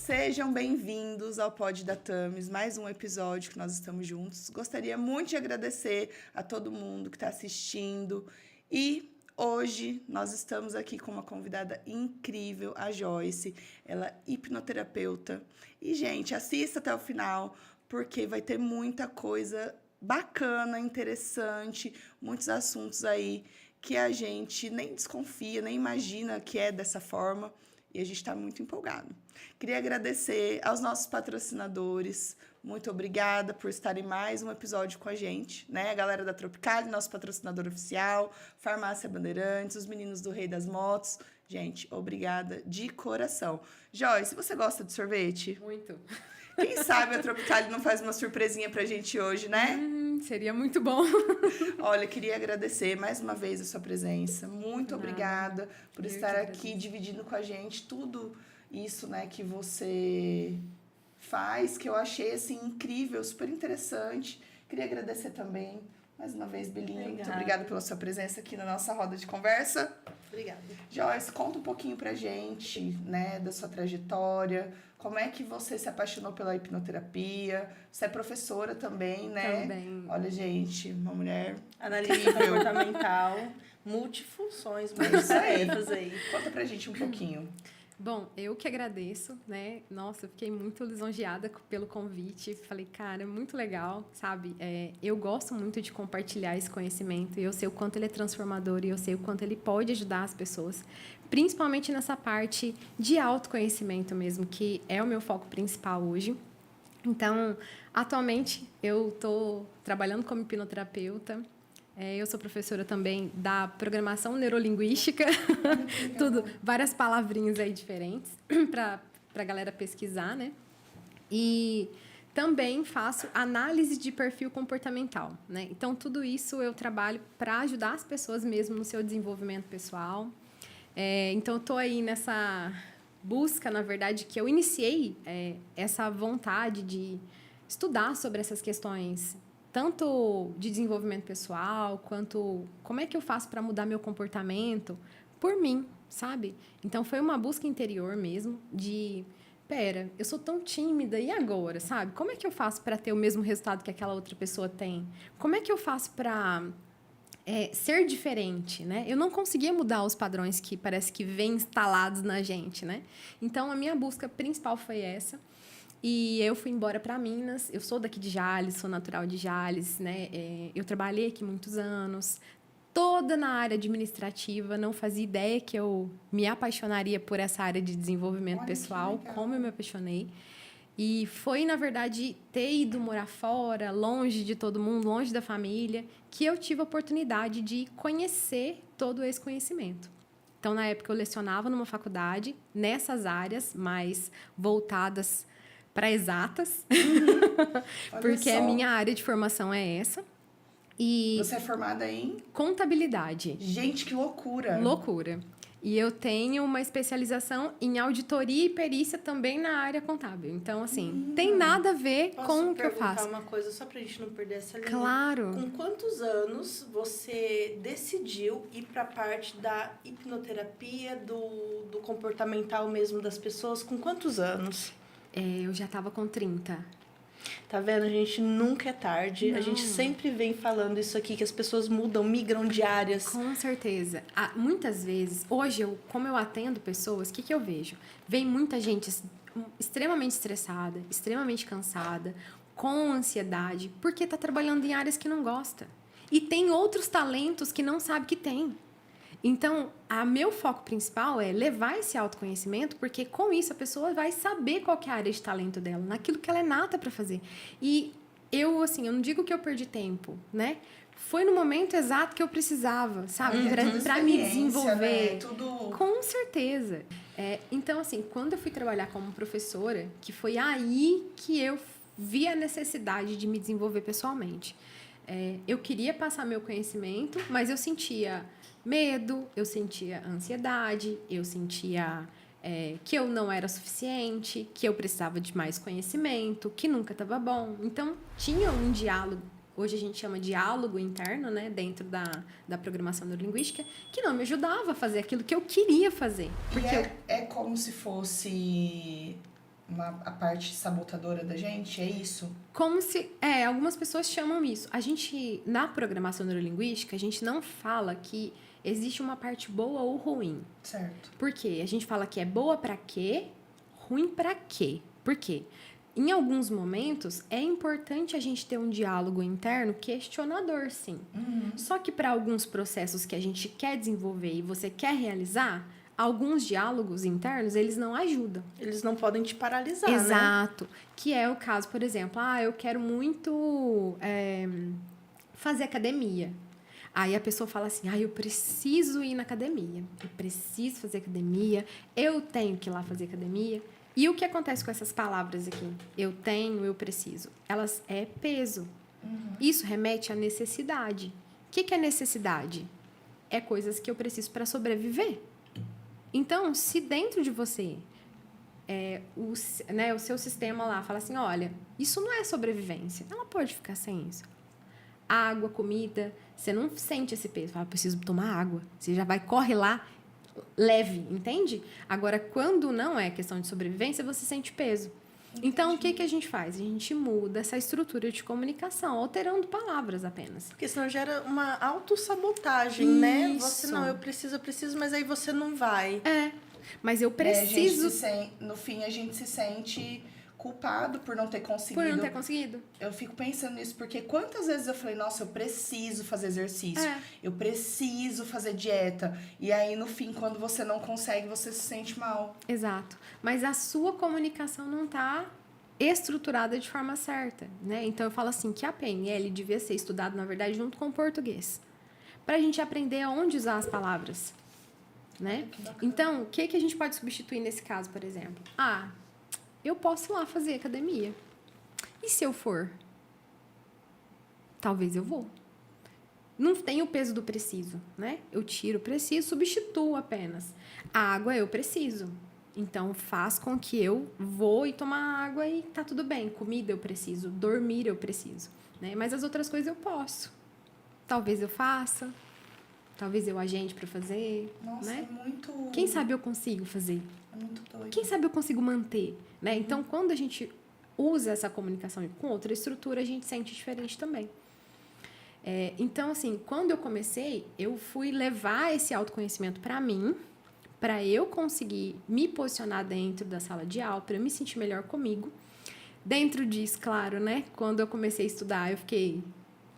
Sejam bem-vindos ao Pod da Thames, mais um episódio que nós estamos juntos. Gostaria muito de agradecer a todo mundo que está assistindo e hoje nós estamos aqui com uma convidada incrível, a Joyce. Ela é hipnoterapeuta. E, gente, assista até o final porque vai ter muita coisa bacana, interessante, muitos assuntos aí que a gente nem desconfia, nem imagina que é dessa forma. E a gente está muito empolgado. Queria agradecer aos nossos patrocinadores. Muito obrigada por estarem mais um episódio com a gente, né? A galera da Tropical, nosso patrocinador oficial, Farmácia Bandeirantes, os meninos do Rei das Motos. Gente, obrigada de coração. Joyce, você gosta de sorvete? Muito. Quem sabe a Tropical não faz uma surpresinha pra gente hoje, né? Seria muito bom. Olha, queria agradecer mais uma vez a sua presença. Muito obrigada por estar aqui dividindo com a gente tudo isso, né, que você faz, que eu achei assim incrível, super interessante. Queria agradecer também mais uma vez, Belinha. Muito obrigada pela sua presença aqui na nossa roda de conversa. Obrigada. Joyce, conta um pouquinho pra gente, né, da sua trajetória. Como é que você se apaixonou pela hipnoterapia? Você é professora também, né? Também. Olha, gente, uma mulher Analista comportamental, multifunções, muitas tarefas aí. Conta pra gente um pouquinho. Bom, eu que agradeço, né? Nossa, eu fiquei muito lisonjeada pelo convite. Falei, cara, muito legal, sabe? Eu gosto muito de compartilhar esse conhecimento e eu sei o quanto ele é transformador e eu sei o quanto ele pode ajudar as pessoas, principalmente nessa parte de autoconhecimento mesmo, que é o meu foco principal hoje. Então, atualmente, eu estou trabalhando como hipnoterapeuta. Eu sou professora também da programação neurolinguística, tudo, várias palavrinhas aí diferentes para a galera pesquisar, né? E também faço análise de perfil comportamental, né? Então, tudo isso eu trabalho para ajudar as pessoas mesmo no seu desenvolvimento pessoal. Então, eu estou aí nessa busca, na verdade, que eu iniciei essa vontade de estudar sobre essas questões tanto de desenvolvimento pessoal, quanto como é que eu faço para mudar meu comportamento por mim, sabe? Então, foi uma busca interior mesmo de, pera, eu sou tão tímida, e agora, sabe? Como é que eu faço para ter o mesmo resultado que aquela outra pessoa tem? Como é que eu faço para ser diferente, né? Eu não conseguia mudar os padrões que parece que vêm instalados na gente, né? Então, a minha busca principal foi essa. E eu fui embora para Minas. Eu sou daqui de Jales, sou natural de Jales, né? Eu trabalhei aqui muitos anos, toda na área administrativa. Não fazia ideia que eu me apaixonaria por essa área de desenvolvimento pessoal, como eu me apaixonei. E foi, na verdade, ter ido morar fora, longe de todo mundo, longe da família, que eu tive a oportunidade de conhecer todo esse conhecimento. Então, na época, eu lecionava numa faculdade, nessas áreas mais voltadas para exatas, porque a minha área de formação é essa. E você é formada em? Contabilidade. Gente, que loucura! Loucura. E eu tenho uma especialização em auditoria e perícia também na área contábil. Então, assim, tem nada a ver com o que eu faço. Posso perguntar uma coisa só pra gente não perder essa linha? Claro. Com quantos anos você decidiu ir pra parte da hipnoterapia, do comportamental mesmo das pessoas? Com quantos anos? Eu já estava com 30. Tá vendo? A gente nunca é tarde. Não. A gente sempre vem falando isso aqui, que as pessoas mudam, migram de áreas. Com certeza. Muitas vezes, hoje, como eu atendo pessoas, o que eu vejo? Vem muita gente extremamente estressada, extremamente cansada, com ansiedade, porque está trabalhando em áreas que não gosta. E tem outros talentos que não sabe que tem. Então, meu foco principal é levar esse autoconhecimento, porque com isso a pessoa vai saber qual que é a área de talento dela, naquilo que ela é nata para fazer. E eu não digo que eu perdi tempo, né? Foi no momento exato que eu precisava, sabe? Para me desenvolver. Né? Tudo... Com certeza. Então, quando eu fui trabalhar como professora, que foi aí que eu vi a necessidade de me desenvolver pessoalmente. Eu queria passar meu conhecimento, mas eu sentia medo, eu sentia ansiedade, eu sentia que eu não era suficiente, que eu precisava de mais conhecimento, que nunca estava bom. Então, tinha um diálogo, hoje a gente chama de diálogo interno, né, dentro da programação neurolinguística, que não me ajudava a fazer aquilo que eu queria fazer. Porque é como se fosse a parte sabotadora da gente? É isso? Como se... algumas pessoas chamam isso. A gente, na programação neurolinguística, a gente não fala que existe uma parte boa ou ruim. Certo. Por quê? A gente fala que é boa pra quê, ruim pra quê. Por quê? Em alguns momentos, é importante a gente ter um diálogo interno questionador, sim. Só que para alguns processos que a gente quer desenvolver e você quer realizar, alguns diálogos internos, eles não ajudam. Eles não podem te paralisar, Exato. Né? Que é o caso, por exemplo, eu quero muito fazer academia. Aí a pessoa fala assim, eu preciso ir na academia, eu preciso fazer academia, eu tenho que ir lá fazer academia. E o que acontece com essas palavras aqui? Eu tenho, eu preciso. Elas é peso. Isso remete à necessidade. O que é necessidade? É coisas que eu preciso para sobreviver. Então, se dentro de você, o seu sistema lá fala assim, olha, isso não é sobrevivência. Ela pode ficar sem isso. Água, comida, você não sente esse peso. Fala, preciso tomar água. Você já vai, corre lá, leve, entende? Agora, quando não é questão de sobrevivência, você sente peso. Entendi. Então, o que a gente faz? A gente muda essa estrutura de comunicação, alterando palavras apenas. Porque senão gera uma autossabotagem, né? Você, eu preciso, mas aí você não vai. Mas eu preciso... no fim, a gente se sente culpado por não ter conseguido. Por não ter conseguido. Eu fico pensando nisso, porque quantas vezes eu falei, nossa, eu preciso fazer exercício, eu preciso fazer dieta. E aí, no fim, quando você não consegue, você se sente mal. Exato. Mas a sua comunicação não está estruturada de forma certa, né? Então, eu falo assim, que a PNL devia ser estudado, na verdade, junto com o português. Para a gente aprender aonde usar as palavras, né? Então, o que a gente pode substituir nesse caso, por exemplo? Eu posso ir lá fazer academia. E se eu for? Talvez eu vou. Não tem o peso do preciso, né? Eu tiro o preciso, substituo apenas. A água eu preciso. Então, faz com que eu vou e tomar água e tá tudo bem. Comida eu preciso, dormir eu preciso, né? Mas as outras coisas eu posso. Talvez eu faça. Talvez eu agende para fazer. Nossa, né? É muito... Quem sabe eu consigo fazer? É muito doido. Quem sabe eu consigo manter, né? Então, quando a gente usa essa comunicação com outra estrutura, a gente sente diferente também. Então, assim, quando eu comecei, eu fui levar esse autoconhecimento para mim, para eu conseguir me posicionar dentro da sala de aula, para eu me sentir melhor comigo. Dentro disso, claro, né? Quando eu comecei a estudar, eu fiquei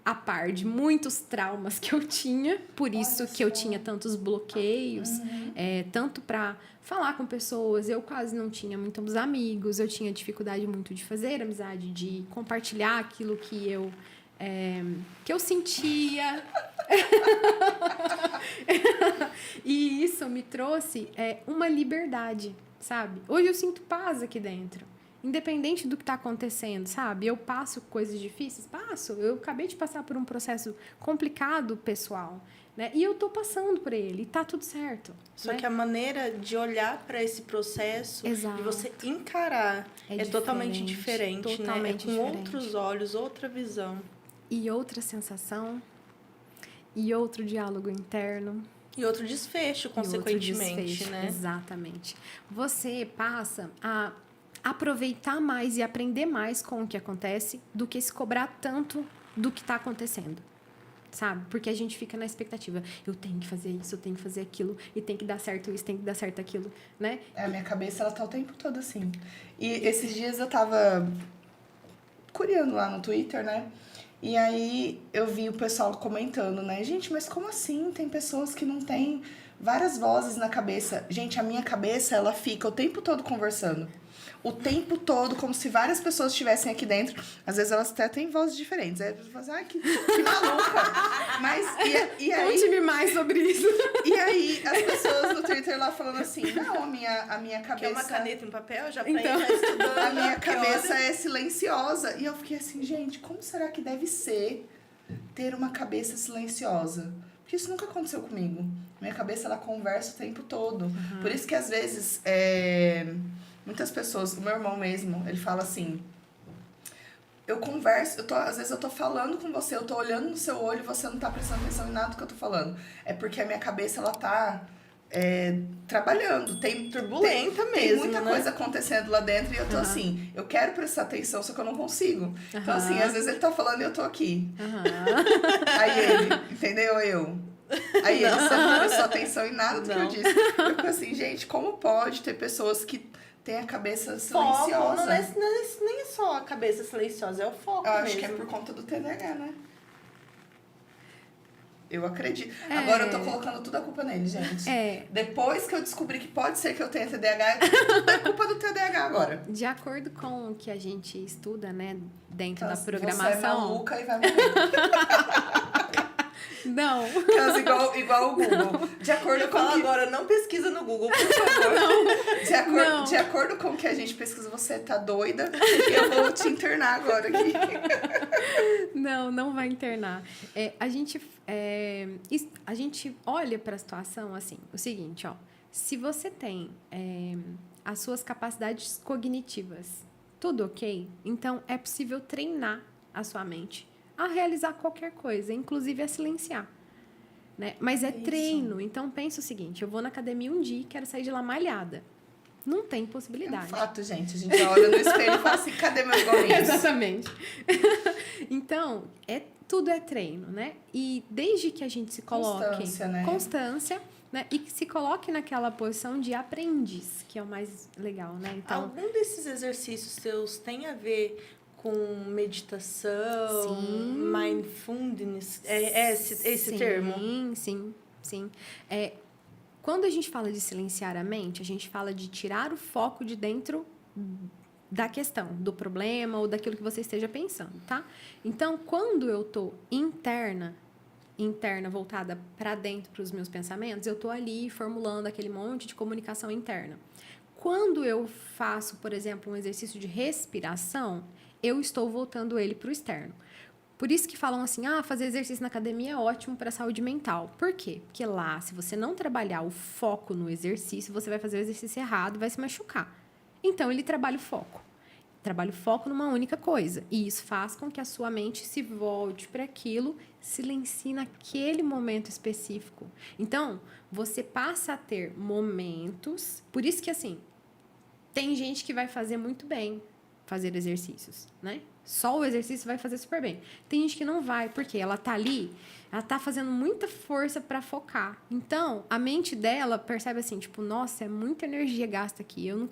a par de muitos traumas que eu tinha, por isso que eu tinha tantos bloqueios, tanto para falar com pessoas, eu quase não tinha muitos amigos, eu tinha dificuldade muito de fazer amizade, de compartilhar aquilo que eu sentia. E isso me trouxe uma liberdade, sabe? Hoje eu sinto paz aqui dentro. Independente do que está acontecendo, sabe? Eu passo coisas difíceis? Passo. Eu acabei de passar por um processo complicado, pessoal, né? E eu tô passando por ele. E tá tudo certo. Só né? que a maneira de olhar para esse processo, de você encarar, é totalmente diferente, totalmente né? É com diferente. outros olhos, outra visão. E outra sensação. E outro diálogo interno. E outro desfecho, consequentemente, né? Exatamente. Você passa a aproveitar mais e aprender mais com o que acontece do que se cobrar tanto do que está acontecendo, sabe? Porque a gente fica na expectativa, eu tenho que fazer isso, eu tenho que fazer aquilo, e tem que dar certo isso, tem que dar certo aquilo, né? A minha cabeça, ela tá o tempo todo assim. E esses dias eu tava curiando lá no Twitter, né? E aí eu vi o pessoal comentando, né? Gente, mas como assim? Tem pessoas que não têm várias vozes na cabeça. Gente, a minha cabeça, ela fica o tempo todo conversando. O tempo todo, como se várias pessoas estivessem aqui dentro. Às vezes elas até têm vozes diferentes. Aí você fala assim, que maluca. Mas, e aí... Conte-me mais sobre isso. E aí, as pessoas no Twitter lá falando assim, não, a minha cabeça... Quer uma caneta e um papel? Já então, tá estudando. A minha cabeça é silenciosa. E eu fiquei assim, gente, como será que deve ser ter uma cabeça silenciosa? Porque isso nunca aconteceu comigo. Minha cabeça, ela conversa o tempo todo. Por isso que, às vezes... Muitas pessoas, o meu irmão mesmo, ele fala assim, eu converso, às vezes eu tô falando com você, eu tô olhando no seu olho e você não tá prestando atenção em nada do que eu tô falando. É porque a minha cabeça, ela tá trabalhando. Turbulenta tem mesmo, muita né? coisa acontecendo lá dentro e eu tô assim, eu quero prestar atenção, só que eu não consigo. Então, assim, às vezes ele tá falando e eu tô aqui. Aí ele, entendeu? Aí ele, você não prestou atenção em nada do que eu disse. Eu fico assim, gente, como pode ter pessoas que têm a cabeça silenciosa? Foco, não é nem só a cabeça silenciosa, é o foco Eu mesmo. acho que é por conta do TDAH, né? Eu acredito. Agora eu tô colocando tudo a culpa nele, gente. Depois que eu descobri que pode ser que eu tenha TDAH, tudo é culpa do TDAH agora. De acordo com o que a gente estuda, né, dentro da Você é programação... maluca e vai morrer. Não. Igual o Google. De acordo com que... Agora, não pesquisa no Google, por favor. De acordo com o que a gente pesquisa, você tá doida e eu vou te internar agora aqui. Não vai internar. A gente olha para a situação assim, o seguinte, ó. Se você tem as suas capacidades cognitivas tudo ok, então é possível treinar a sua mente a realizar qualquer coisa, inclusive a silenciar. Né? Mas é treino. Então, pensa o seguinte, eu vou na academia um dia e quero sair de lá malhada. Não tem possibilidade. É um fato, gente. A gente olha no espelho e fala assim, cadê meus golinhos? Exatamente. Então, tudo é treino, né? E desde que a gente se coloque... Constância, né? E que se coloque naquela posição de aprendiz, que é o mais legal, né? Então, algum desses exercícios seus tem a ver com meditação, sim, mindfulness, esse termo? Sim. Quando a gente fala de silenciar a mente, a gente fala de tirar o foco de dentro da questão, do problema ou daquilo que você esteja pensando, tá? Então, quando eu tô interna, voltada para dentro, para os meus pensamentos, eu tô ali formulando aquele monte de comunicação interna. Quando eu faço, por exemplo, um exercício de respiração, eu estou voltando ele para o externo. Por isso que falam assim, fazer exercício na academia é ótimo para a saúde mental. Por quê? Porque lá, se você não trabalhar o foco no exercício, você vai fazer o exercício errado e vai se machucar. Então, ele trabalha o foco. Trabalha o foco numa única coisa. E isso faz com que a sua mente se volte para aquilo, silencie naquele momento específico. Então, você passa a ter momentos... Por isso que, assim, tem gente que vai fazer muito bem fazer exercícios, né? Só o exercício vai fazer super bem. Tem gente que não vai, porque ela tá ali, ela tá fazendo muita força para focar. Então, a mente dela percebe assim, tipo, nossa, é muita energia gasta aqui, eu não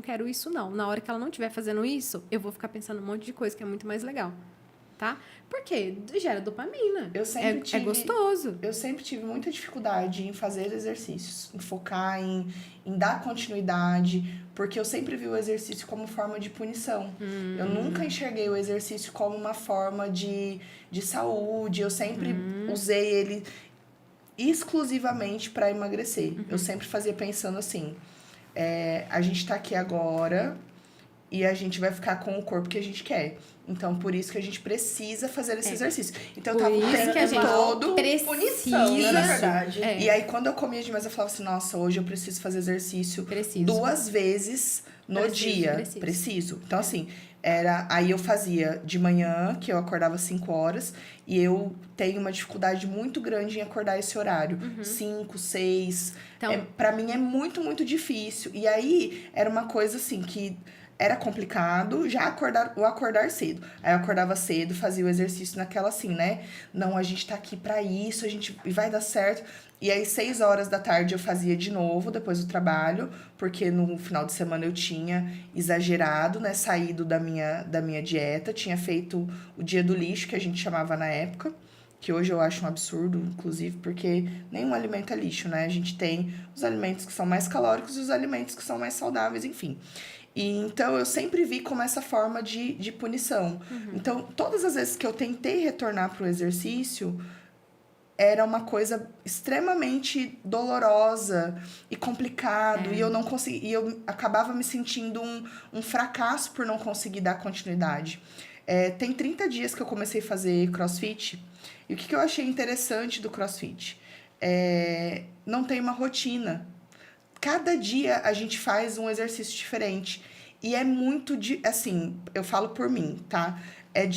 quero isso não. Na hora que ela não estiver fazendo isso, eu vou ficar pensando um monte de coisa que é muito mais legal, tá? Porque gera dopamina. É gostoso. Eu sempre tive muita dificuldade em fazer exercícios, em focar, em dar continuidade, porque eu sempre vi o exercício como forma de punição. Eu nunca enxerguei o exercício como uma forma de saúde. Eu sempre usei ele exclusivamente para emagrecer. Eu sempre fazia pensando assim, a gente tá aqui agora e a gente vai ficar com o corpo que a gente quer. Então, por isso que a gente precisa fazer esse exercício. Então, eu tava o tempo todo punição, né, na verdade. E aí, quando eu comia demais, eu falava assim, nossa, hoje eu preciso fazer exercício 2 vezes no dia. Preciso. Então, assim, aí eu fazia de manhã, que eu acordava 5 horas, e eu tenho uma dificuldade muito grande em acordar esse horário. 5, 6. Então, pra mim é muito, muito difícil. E aí, era uma coisa assim, que... Era complicado já acordar cedo. Aí eu acordava cedo, fazia o exercício naquela assim, né? Não, a gente tá aqui pra isso, vai dar certo. E aí, 6 horas da tarde eu fazia de novo, depois do trabalho, porque no final de semana eu tinha exagerado, né? Saído da minha dieta, tinha feito o dia do lixo, que a gente chamava na época, que hoje eu acho um absurdo, inclusive, porque nenhum alimento é lixo, né? A gente tem os alimentos que são mais calóricos e os alimentos que são mais saudáveis, enfim. E então, eu sempre vi como essa forma de punição. Então, todas as vezes que eu tentei retornar para o exercício, era uma coisa extremamente dolorosa e complicado. E eu não conseguia, e eu acabava me sentindo um fracasso por não conseguir dar continuidade. Tem 30 dias que eu comecei a fazer CrossFit. E o que eu achei interessante do CrossFit? Não tem uma rotina. Cada dia a gente faz um exercício diferente. E é muito... assim, eu falo por mim, tá?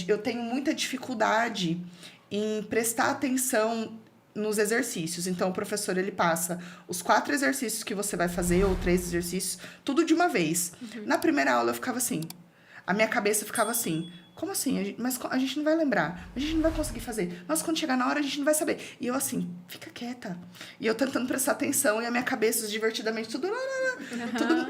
Eu tenho muita dificuldade em prestar atenção nos exercícios. Então, o professor, ele passa os 4 exercícios que você vai fazer, ou 3 exercícios, tudo de uma vez. Na primeira aula, eu ficava assim. A minha cabeça ficava assim. Como assim? Mas a gente não vai lembrar. A gente não vai conseguir fazer. Nossa, quando chegar na hora, a gente não vai saber. E eu assim, fica quieta. E eu tentando prestar atenção, e a minha cabeça, divertidamente, tudo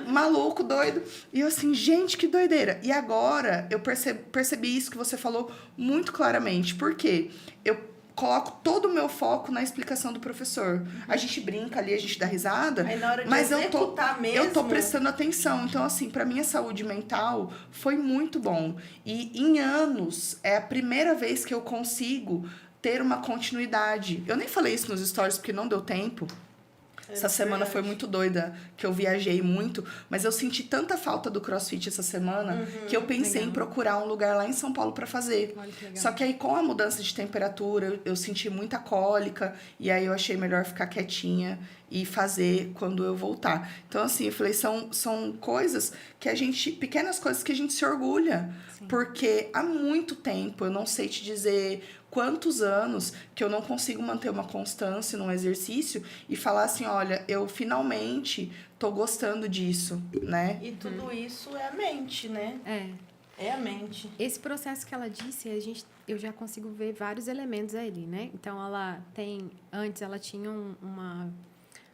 maluco, doido. E eu assim, gente, que doideira. E agora, eu percebi isso que você falou muito claramente. Por quê? Eu coloco todo o meu foco na explicação do professor. A gente brinca ali, a gente dá risada. Aí na hora de mas executar mesmo... eu tô prestando atenção. Então, assim, pra minha saúde mental, foi muito bom. E em anos, é a primeira vez que eu consigo ter uma continuidade. Eu nem falei isso nos stories, porque não deu tempo. Essa semana foi muito doida, que eu viajei muito, mas eu senti tanta falta do CrossFit essa semana que eu pensei em procurar um lugar lá em São Paulo pra fazer. Olha que legal. Só que aí, com a mudança de temperatura, eu senti muita cólica, e aí eu achei melhor ficar quietinha e fazer quando eu voltar. Então, assim, eu falei, são coisas que a gente, pequenas coisas que a gente se orgulha, porque há muito tempo, eu não sei te dizer quantos anos que eu não consigo manter uma constância num exercício e falar assim, olha, eu finalmente tô gostando disso, né? E tudo isso é a mente, né? É a mente. Esse processo que ela disse, eu já consigo ver vários elementos ali, né? Então, antes ela tinha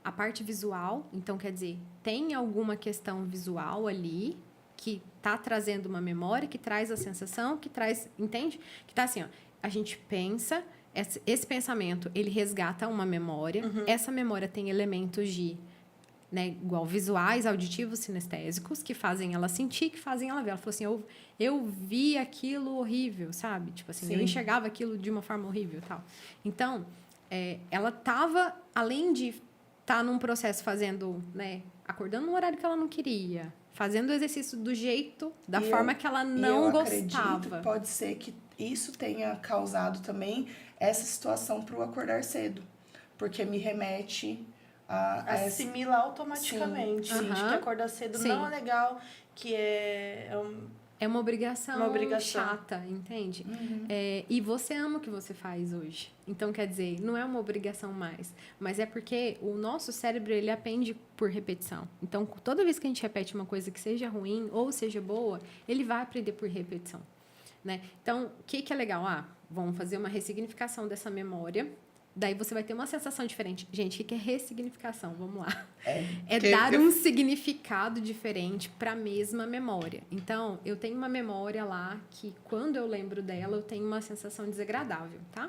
a parte visual, então, quer dizer, tem alguma questão visual ali que tá trazendo uma memória, que traz a sensação, que traz, entende? Que tá assim, ó, a gente pensa, esse pensamento, ele resgata uma memória, essa memória tem elementos né, igual visuais, auditivos, sinestésicos, que fazem ela sentir, que fazem ela ver. Ela falou assim, eu vi aquilo horrível, sabe? Tipo assim, eu enxergava aquilo de uma forma horrível e tal. Então, ela estava, além de estar num processo fazendo, né, acordando no horário que ela não queria, fazendo o exercício do jeito, da forma que ela não gostava. Acredito, pode ser que isso tenha causado também essa situação para o acordar cedo. Porque me remete assimila automaticamente. Sim. De que acordar cedo não é legal, que é uma obrigação chata, entende? E você ama o que você faz hoje. Então, quer dizer, não é uma obrigação mais. Mas é porque o nosso cérebro, ele aprende por repetição. Então, toda vez que a gente repete uma coisa que seja ruim ou seja boa, ele vai aprender por repetição. Né? Então, o que é legal? Vamos fazer uma ressignificação dessa memória. Daí você vai ter uma sensação diferente. Gente, o que é ressignificação? Vamos lá. É dar um significado diferente para a mesma memória. Então, eu tenho uma memória lá que, quando eu lembro dela, eu tenho uma sensação desagradável, tá?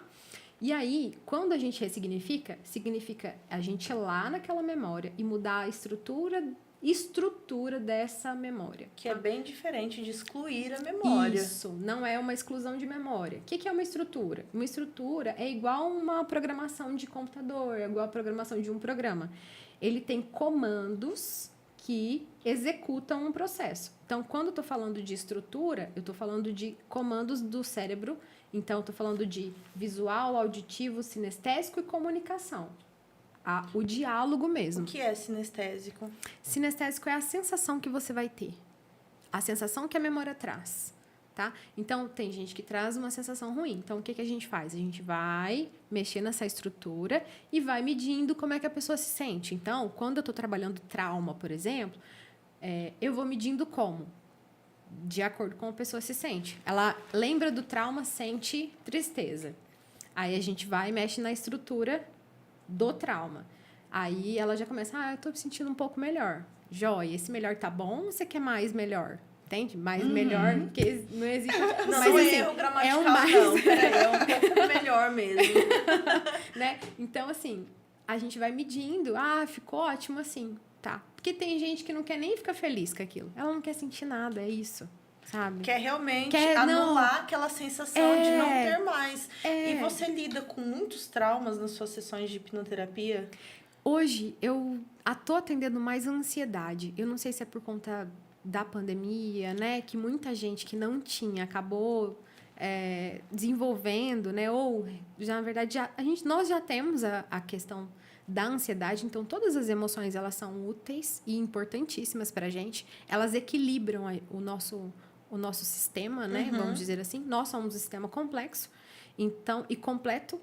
E aí, quando a gente ressignifica, significa a gente ir lá naquela memória e mudar a estrutura dessa memória. Que é bem diferente de excluir a memória. Isso, não é uma exclusão de memória. O que é uma estrutura? Uma estrutura é igual uma programação de computador, é igual a programação de um programa. Ele tem comandos que executam um processo. Então, quando eu estou falando de estrutura, eu estou falando de comandos do cérebro. Então, eu estou falando de visual, auditivo, sinestésico e comunicação. O diálogo mesmo. O que é sinestésico? Sinestésico é a sensação que você vai ter. A sensação que a memória traz, tá? Então, tem gente que traz uma sensação ruim. Então, o que a gente faz? A gente vai mexer nessa estrutura e vai medindo como é que a pessoa se sente. Então, quando eu estou trabalhando trauma, por exemplo, eu vou medindo como? De acordo com como a pessoa se sente. Ela lembra do trauma, sente tristeza. Aí, a gente vai e mexe na estrutura do trauma. Aí ela já começa, eu tô me sentindo um pouco melhor. Joia, esse melhor tá bom ou você quer mais melhor? Entende? Mais melhor, porque não existe... Não, mas, não assim, erro gramatical, é um mais... não. Peraí, é um pouco melhor mesmo. Né? Então, assim, a gente vai medindo. Ficou ótimo assim. Tá. Porque tem gente que não quer nem ficar feliz com aquilo. Ela não quer sentir nada, é isso. Sabe? Quer realmente anular aquela sensação de não ter mais. E você lida com muitos traumas nas suas sessões de hipnoterapia? Hoje, eu tô atendendo mais a ansiedade. Eu não sei se é por conta da pandemia, né? Que muita gente que não tinha acabou desenvolvendo, né? Ou, já, na verdade, nós já temos a questão da ansiedade. Então, todas as emoções, elas são úteis e importantíssimas para a gente. Elas equilibram o nosso sistema, né? Vamos dizer assim. Nós somos um sistema complexo, então, e completo.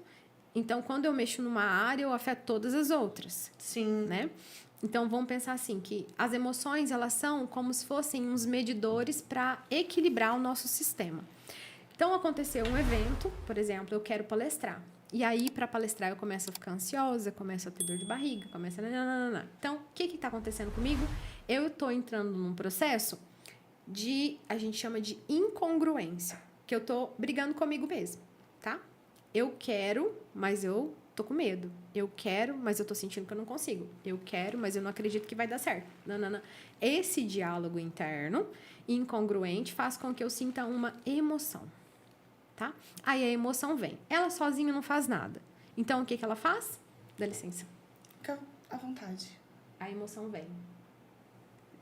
Então, quando eu mexo numa área, eu afeto todas as outras, Sim. né? Então, vamos pensar assim, que as emoções, elas são como se fossem uns medidores para equilibrar o nosso sistema. Então, aconteceu um evento, por exemplo, eu quero palestrar. E aí, para palestrar, eu começo a ficar ansiosa, começo a ter dor de barriga, começo a... Nananana. Então, o que está acontecendo comigo? Eu estou entrando num processo a gente chama de incongruência, que eu estou brigando comigo mesmo, tá? Eu quero, mas eu tô com medo. Eu quero, mas eu tô sentindo que eu não consigo. Eu quero, mas eu não acredito que vai dar certo. Nanana. Esse diálogo interno, incongruente, faz com que eu sinta uma emoção, tá? Aí a emoção vem. Ela sozinha não faz nada. Então, o que ela faz? Dá licença. Fica à vontade. A emoção vem.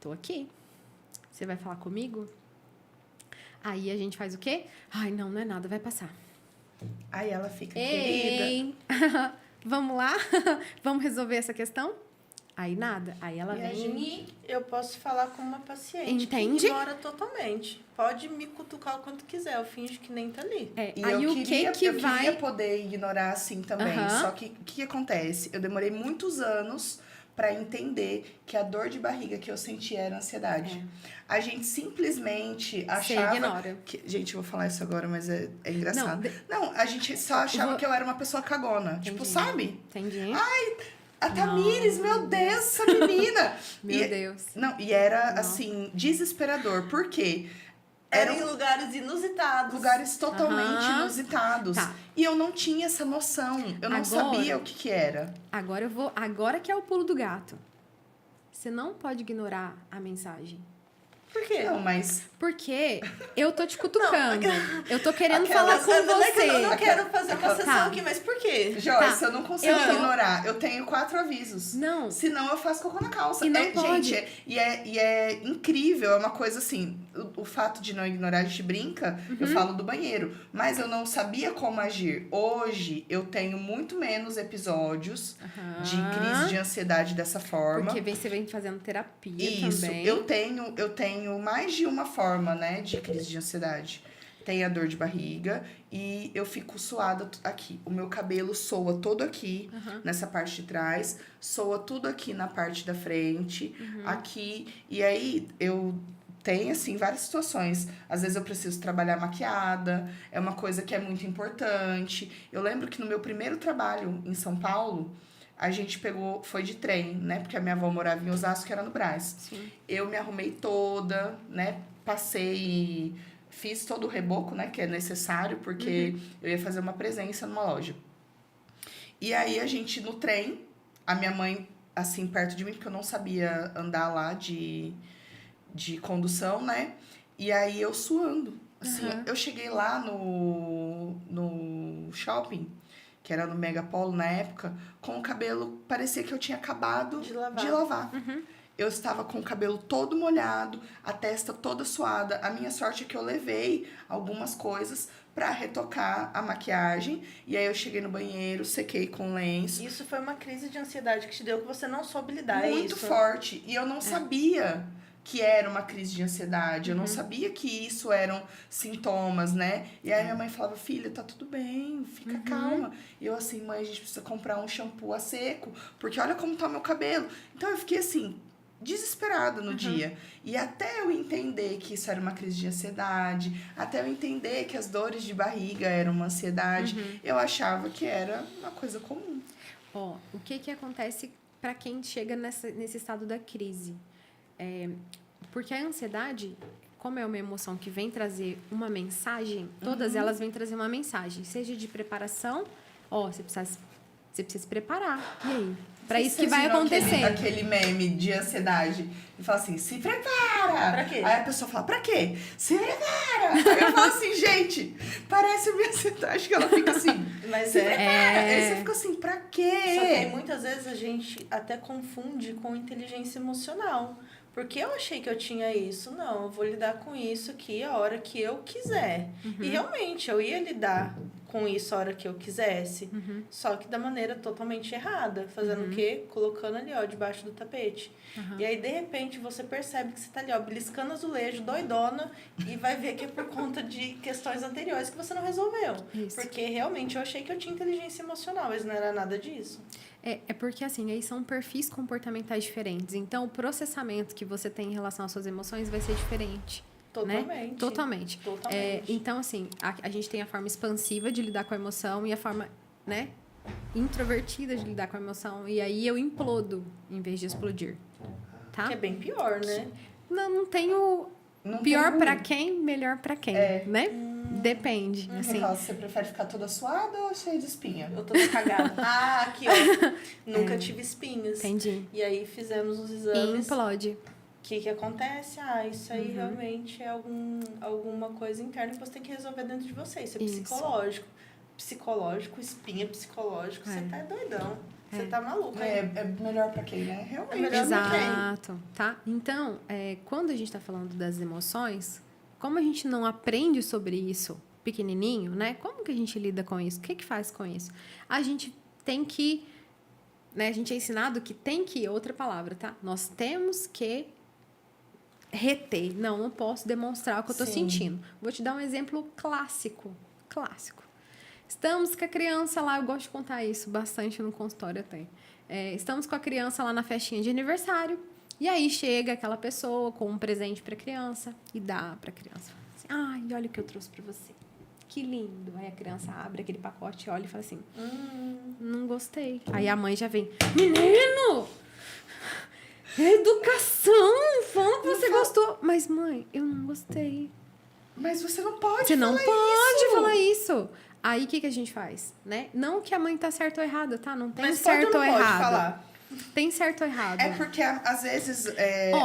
Tô aqui. Você vai falar comigo? Aí a gente faz o quê? Ai, não, não é nada, vai passar. Aí ela fica, querida. Ei, vamos lá? Vamos resolver essa questão? Aí nada. Aí ela E vem aí, eu posso falar com uma paciente Entende? que ignora totalmente. Pode me cutucar o quanto quiser, eu finjo que nem tá ali. E aí eu o queria, que eu vai... queria poder ignorar assim também. Aham. Só que o que acontece? Eu demorei muitos anos para entender que a dor de barriga que eu senti era ansiedade. A gente simplesmente achava... ignora. Que, gente, eu vou falar isso agora, mas é engraçado. Não, Não, a gente só achava que eu era uma pessoa cagona. Tipo, Entendi. sabe? Entendi. A Tamires, meu Deus, essa menina! Meu Deus. Não, e era, Não. assim, desesperador. Por quê? Era Eram em lugares inusitados. lugares totalmente Aham. inusitados. Tá. E eu não tinha essa noção. Eu não Agora- sabia o que era. Agora que é o pulo do gato. Você não pode ignorar a mensagem. Por quê? Não, mas... Porque eu tô te cutucando. Eu tô querendo Aquelas- falar com Não é que eu não você. quero fazer uma sessão Tá. aqui, mas por quê? Joyce, Tá. eu não consigo Eu- ignorar. Eu tenho 4 avisos. Não. Senão eu faço cocô na calça. E não pode. Gente, e é incrível. É uma coisa assim... O fato de não ignorar, a gente brinca. Uhum. Eu falo do banheiro. Mas eu não sabia como agir. Hoje, eu tenho muito menos episódios de crise de ansiedade dessa forma. Porque você vem fazendo terapia Isso, também. eu tenho mais de uma forma, né, de crise de ansiedade. Tem a dor de barriga e eu fico suada aqui. O meu cabelo soa todo aqui, nessa parte de trás, soa tudo aqui na parte da frente, aqui. E aí eu tenho, assim, várias situações. Às vezes eu preciso trabalhar maquiada, é uma coisa que é muito importante. Eu lembro que no meu primeiro trabalho em São Paulo, a gente foi de trem, né? Porque a minha avó morava em Osasco, que era no Brás. Sim. Eu me arrumei toda, né? Passei, fiz todo o reboco, né? Que é necessário, porque eu ia fazer uma presença numa loja. E aí, a gente, no trem, a minha mãe, assim, perto de mim, porque eu não sabia andar lá de condução, né? E aí, eu suando. Assim, eu cheguei lá no shopping, que era no Megapolo na época, com o cabelo, parecia que eu tinha acabado De lavar. de lavar. Eu estava com o cabelo todo molhado, a testa toda suada. A minha sorte é que eu levei algumas coisas pra retocar a maquiagem. E aí eu cheguei no banheiro, sequei com lenço. Isso foi uma crise de ansiedade que te deu que você não soube lidar, é Muito isso? forte. E eu não sabia que era uma crise de ansiedade. Eu não sabia que isso eram sintomas, né? E aí minha mãe falava, filha, tá tudo bem, fica calma. E eu assim, mãe, a gente precisa comprar um shampoo a seco, porque olha como tá meu cabelo. Então eu fiquei assim, desesperada no dia. E até eu entender que isso era uma crise de ansiedade, até eu entender que as dores de barriga eram uma ansiedade, eu achava que era uma coisa comum. Ó, o que acontece para quem chega nesse estado da crise? Porque a ansiedade, como é uma emoção que vem trazer uma mensagem, todas elas vêm trazer uma mensagem, seja de preparação, você precisa se preparar. E aí? Para isso que Vocês vai viram acontecer. Aquele meme de ansiedade. E fala assim, se prepara! Pra quê? Aí a pessoa fala, pra quê? Se prepara! Aí eu falo assim, gente, parece a minha ansiedade que ela fica assim, Mas se prepara! Aí você fica assim, pra Só que aí, quê? muitas vezes a gente até confunde com inteligência emocional. Porque eu achei que eu tinha isso. Não, eu vou lidar com isso aqui a hora que eu quiser. E realmente, eu ia lidar com isso a hora que eu quisesse. Só que da maneira totalmente errada. Fazendo o quê? Colocando ali, ó, debaixo do tapete. E aí, de repente, você percebe que você tá ali, ó, beliscando azulejo, doidona, e vai ver que é por conta de questões anteriores que você não resolveu. Isso. Porque, realmente, eu achei que eu tinha inteligência emocional, mas não era nada disso. É porque, assim, aí são perfis comportamentais diferentes. Então, o processamento que você tem em relação às suas emoções vai ser diferente. Totalmente. Né? Totalmente. Então, assim, a gente tem a forma expansiva de lidar com a emoção e a forma, né, introvertida de lidar com a emoção. E aí eu implodo em vez de explodir. Tá? Que é bem pior, né? Não tenho Não pior tem pra ruim. quem, melhor pra quem, né? Depende, assim. Você prefere ficar toda suada ou cheia de espinha? Eu tô cagada. Aqui, ó. Nunca tive espinhos. Entendi. E aí fizemos os exames. Implode. O que acontece? Isso aí realmente é alguma coisa interna que você tem que resolver dentro de você. Isso é psicológico. Psicológico, espinha psicológico. Você tá doidão. Você tá maluco. É melhor pra quem, né? Realmente. É melhor pra quem. Exato, tá? Então, quando a gente tá falando das emoções, como a gente não aprende sobre isso pequenininho, né? Como que a gente lida com isso? O que faz com isso? A gente tem que, né? A gente é ensinado que tem que, outra palavra, tá? Nós temos que reter. Não posso demonstrar o que eu tô sentindo. Vou te dar um exemplo clássico. Estamos com a criança lá, eu gosto de contar isso bastante no consultório até. Estamos com a criança lá na festinha de aniversário, e aí chega aquela pessoa com um presente pra criança e dá pra criança. Assim, ai, olha o que eu trouxe pra você. Que lindo. Aí a criança abre aquele pacote, olha e fala assim, não gostei. Aí a mãe já vem, menino! Educação! Fala que você gostou. Mas, mãe, eu não gostei. Mas você não pode Você não falar pode isso. falar isso. Aí, o que a gente faz? Né? Não que a mãe tá certa ou errada, tá? Não tem Mas certo pode ou ou não pode errado. falar? Tem certo ou errado. É porque, às vezes,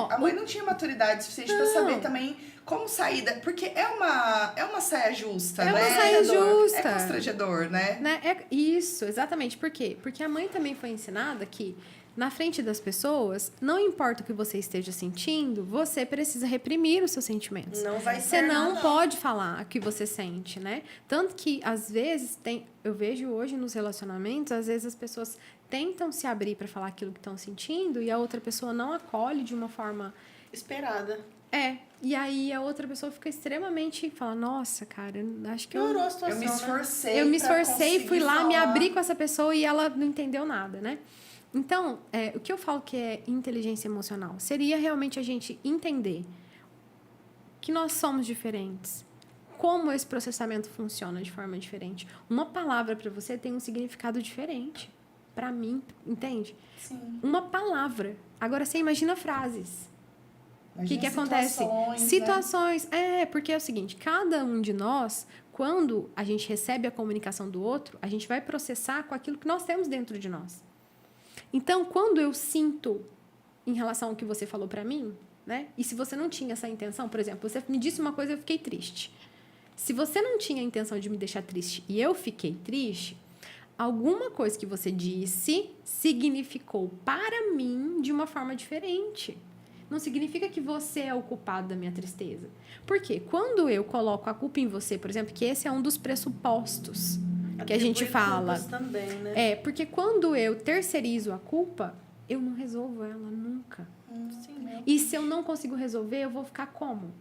a mãe não tinha maturidade suficiente pra saber também como sair da... Porque é uma saia justa, né? É uma saia justa. É constrangedor, né? Isso, exatamente. Por quê? Porque a mãe também foi ensinada que, na frente das pessoas, não importa o que você esteja sentindo, você precisa reprimir os seus sentimentos. Não vai Você ser não nada. pode falar o que você sente, né? Tanto que, às vezes, eu vejo hoje nos relacionamentos, às vezes as pessoas tentam se abrir para falar aquilo que estão sentindo e a outra pessoa não acolhe de uma forma... Esperada. E aí a outra pessoa fica extremamente... Fala, nossa, cara, acho que Piorou a situação, Eu me esforcei. eu me pra esforcei, fui conseguir lá, me falar. abri com essa pessoa e ela não entendeu nada, né? Então, o que eu falo que é inteligência emocional? Seria realmente a gente entender que nós somos diferentes. Como esse processamento funciona de forma diferente. Uma palavra para você tem um significado diferente. Para mim, entende? Sim. Uma palavra. Agora, você imagina frases. O que acontece? Situações, né? Situações. Porque é o seguinte, cada um de nós, quando a gente recebe a comunicação do outro, a gente vai processar com aquilo que nós temos dentro de nós. Então, quando eu sinto em relação ao que você falou pra mim, né? E se você não tinha essa intenção, por exemplo, você me disse uma coisa e eu fiquei triste. Se você não tinha a intenção de me deixar triste e eu fiquei triste, alguma coisa que você disse significou para mim de uma forma diferente. Não significa que você é o culpado da minha tristeza. Por quê? Quando eu coloco a culpa em você, por exemplo, que esse é um dos pressupostos que a gente fala. Também, né? Porque quando eu terceirizo a culpa, eu não resolvo ela nunca. Sim, né? E se eu não consigo resolver, eu vou ficar como?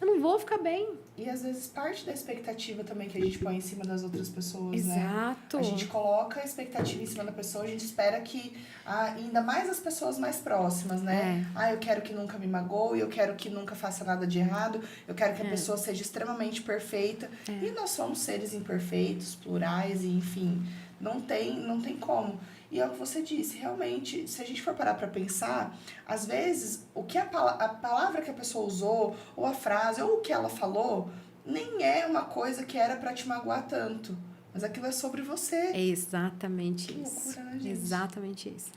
Eu não vou ficar bem. E às vezes parte da expectativa também que a gente põe em cima das outras pessoas, né? Exato. A gente coloca a expectativa em cima da pessoa, a gente espera que, ainda mais as pessoas mais próximas, né? Eu quero que nunca me magoe, eu quero que nunca faça nada de errado, eu quero que a pessoa seja extremamente perfeita. E nós somos seres imperfeitos, plurais, e enfim, não tem como. E é o que você disse, realmente, se a gente for parar pra pensar, às vezes, o que a palavra que a pessoa usou, ou a frase, ou o que ela falou, nem é uma coisa que era pra te magoar tanto. Mas aquilo é sobre você. É exatamente Que isso. loucura, né, gente? Exatamente isso.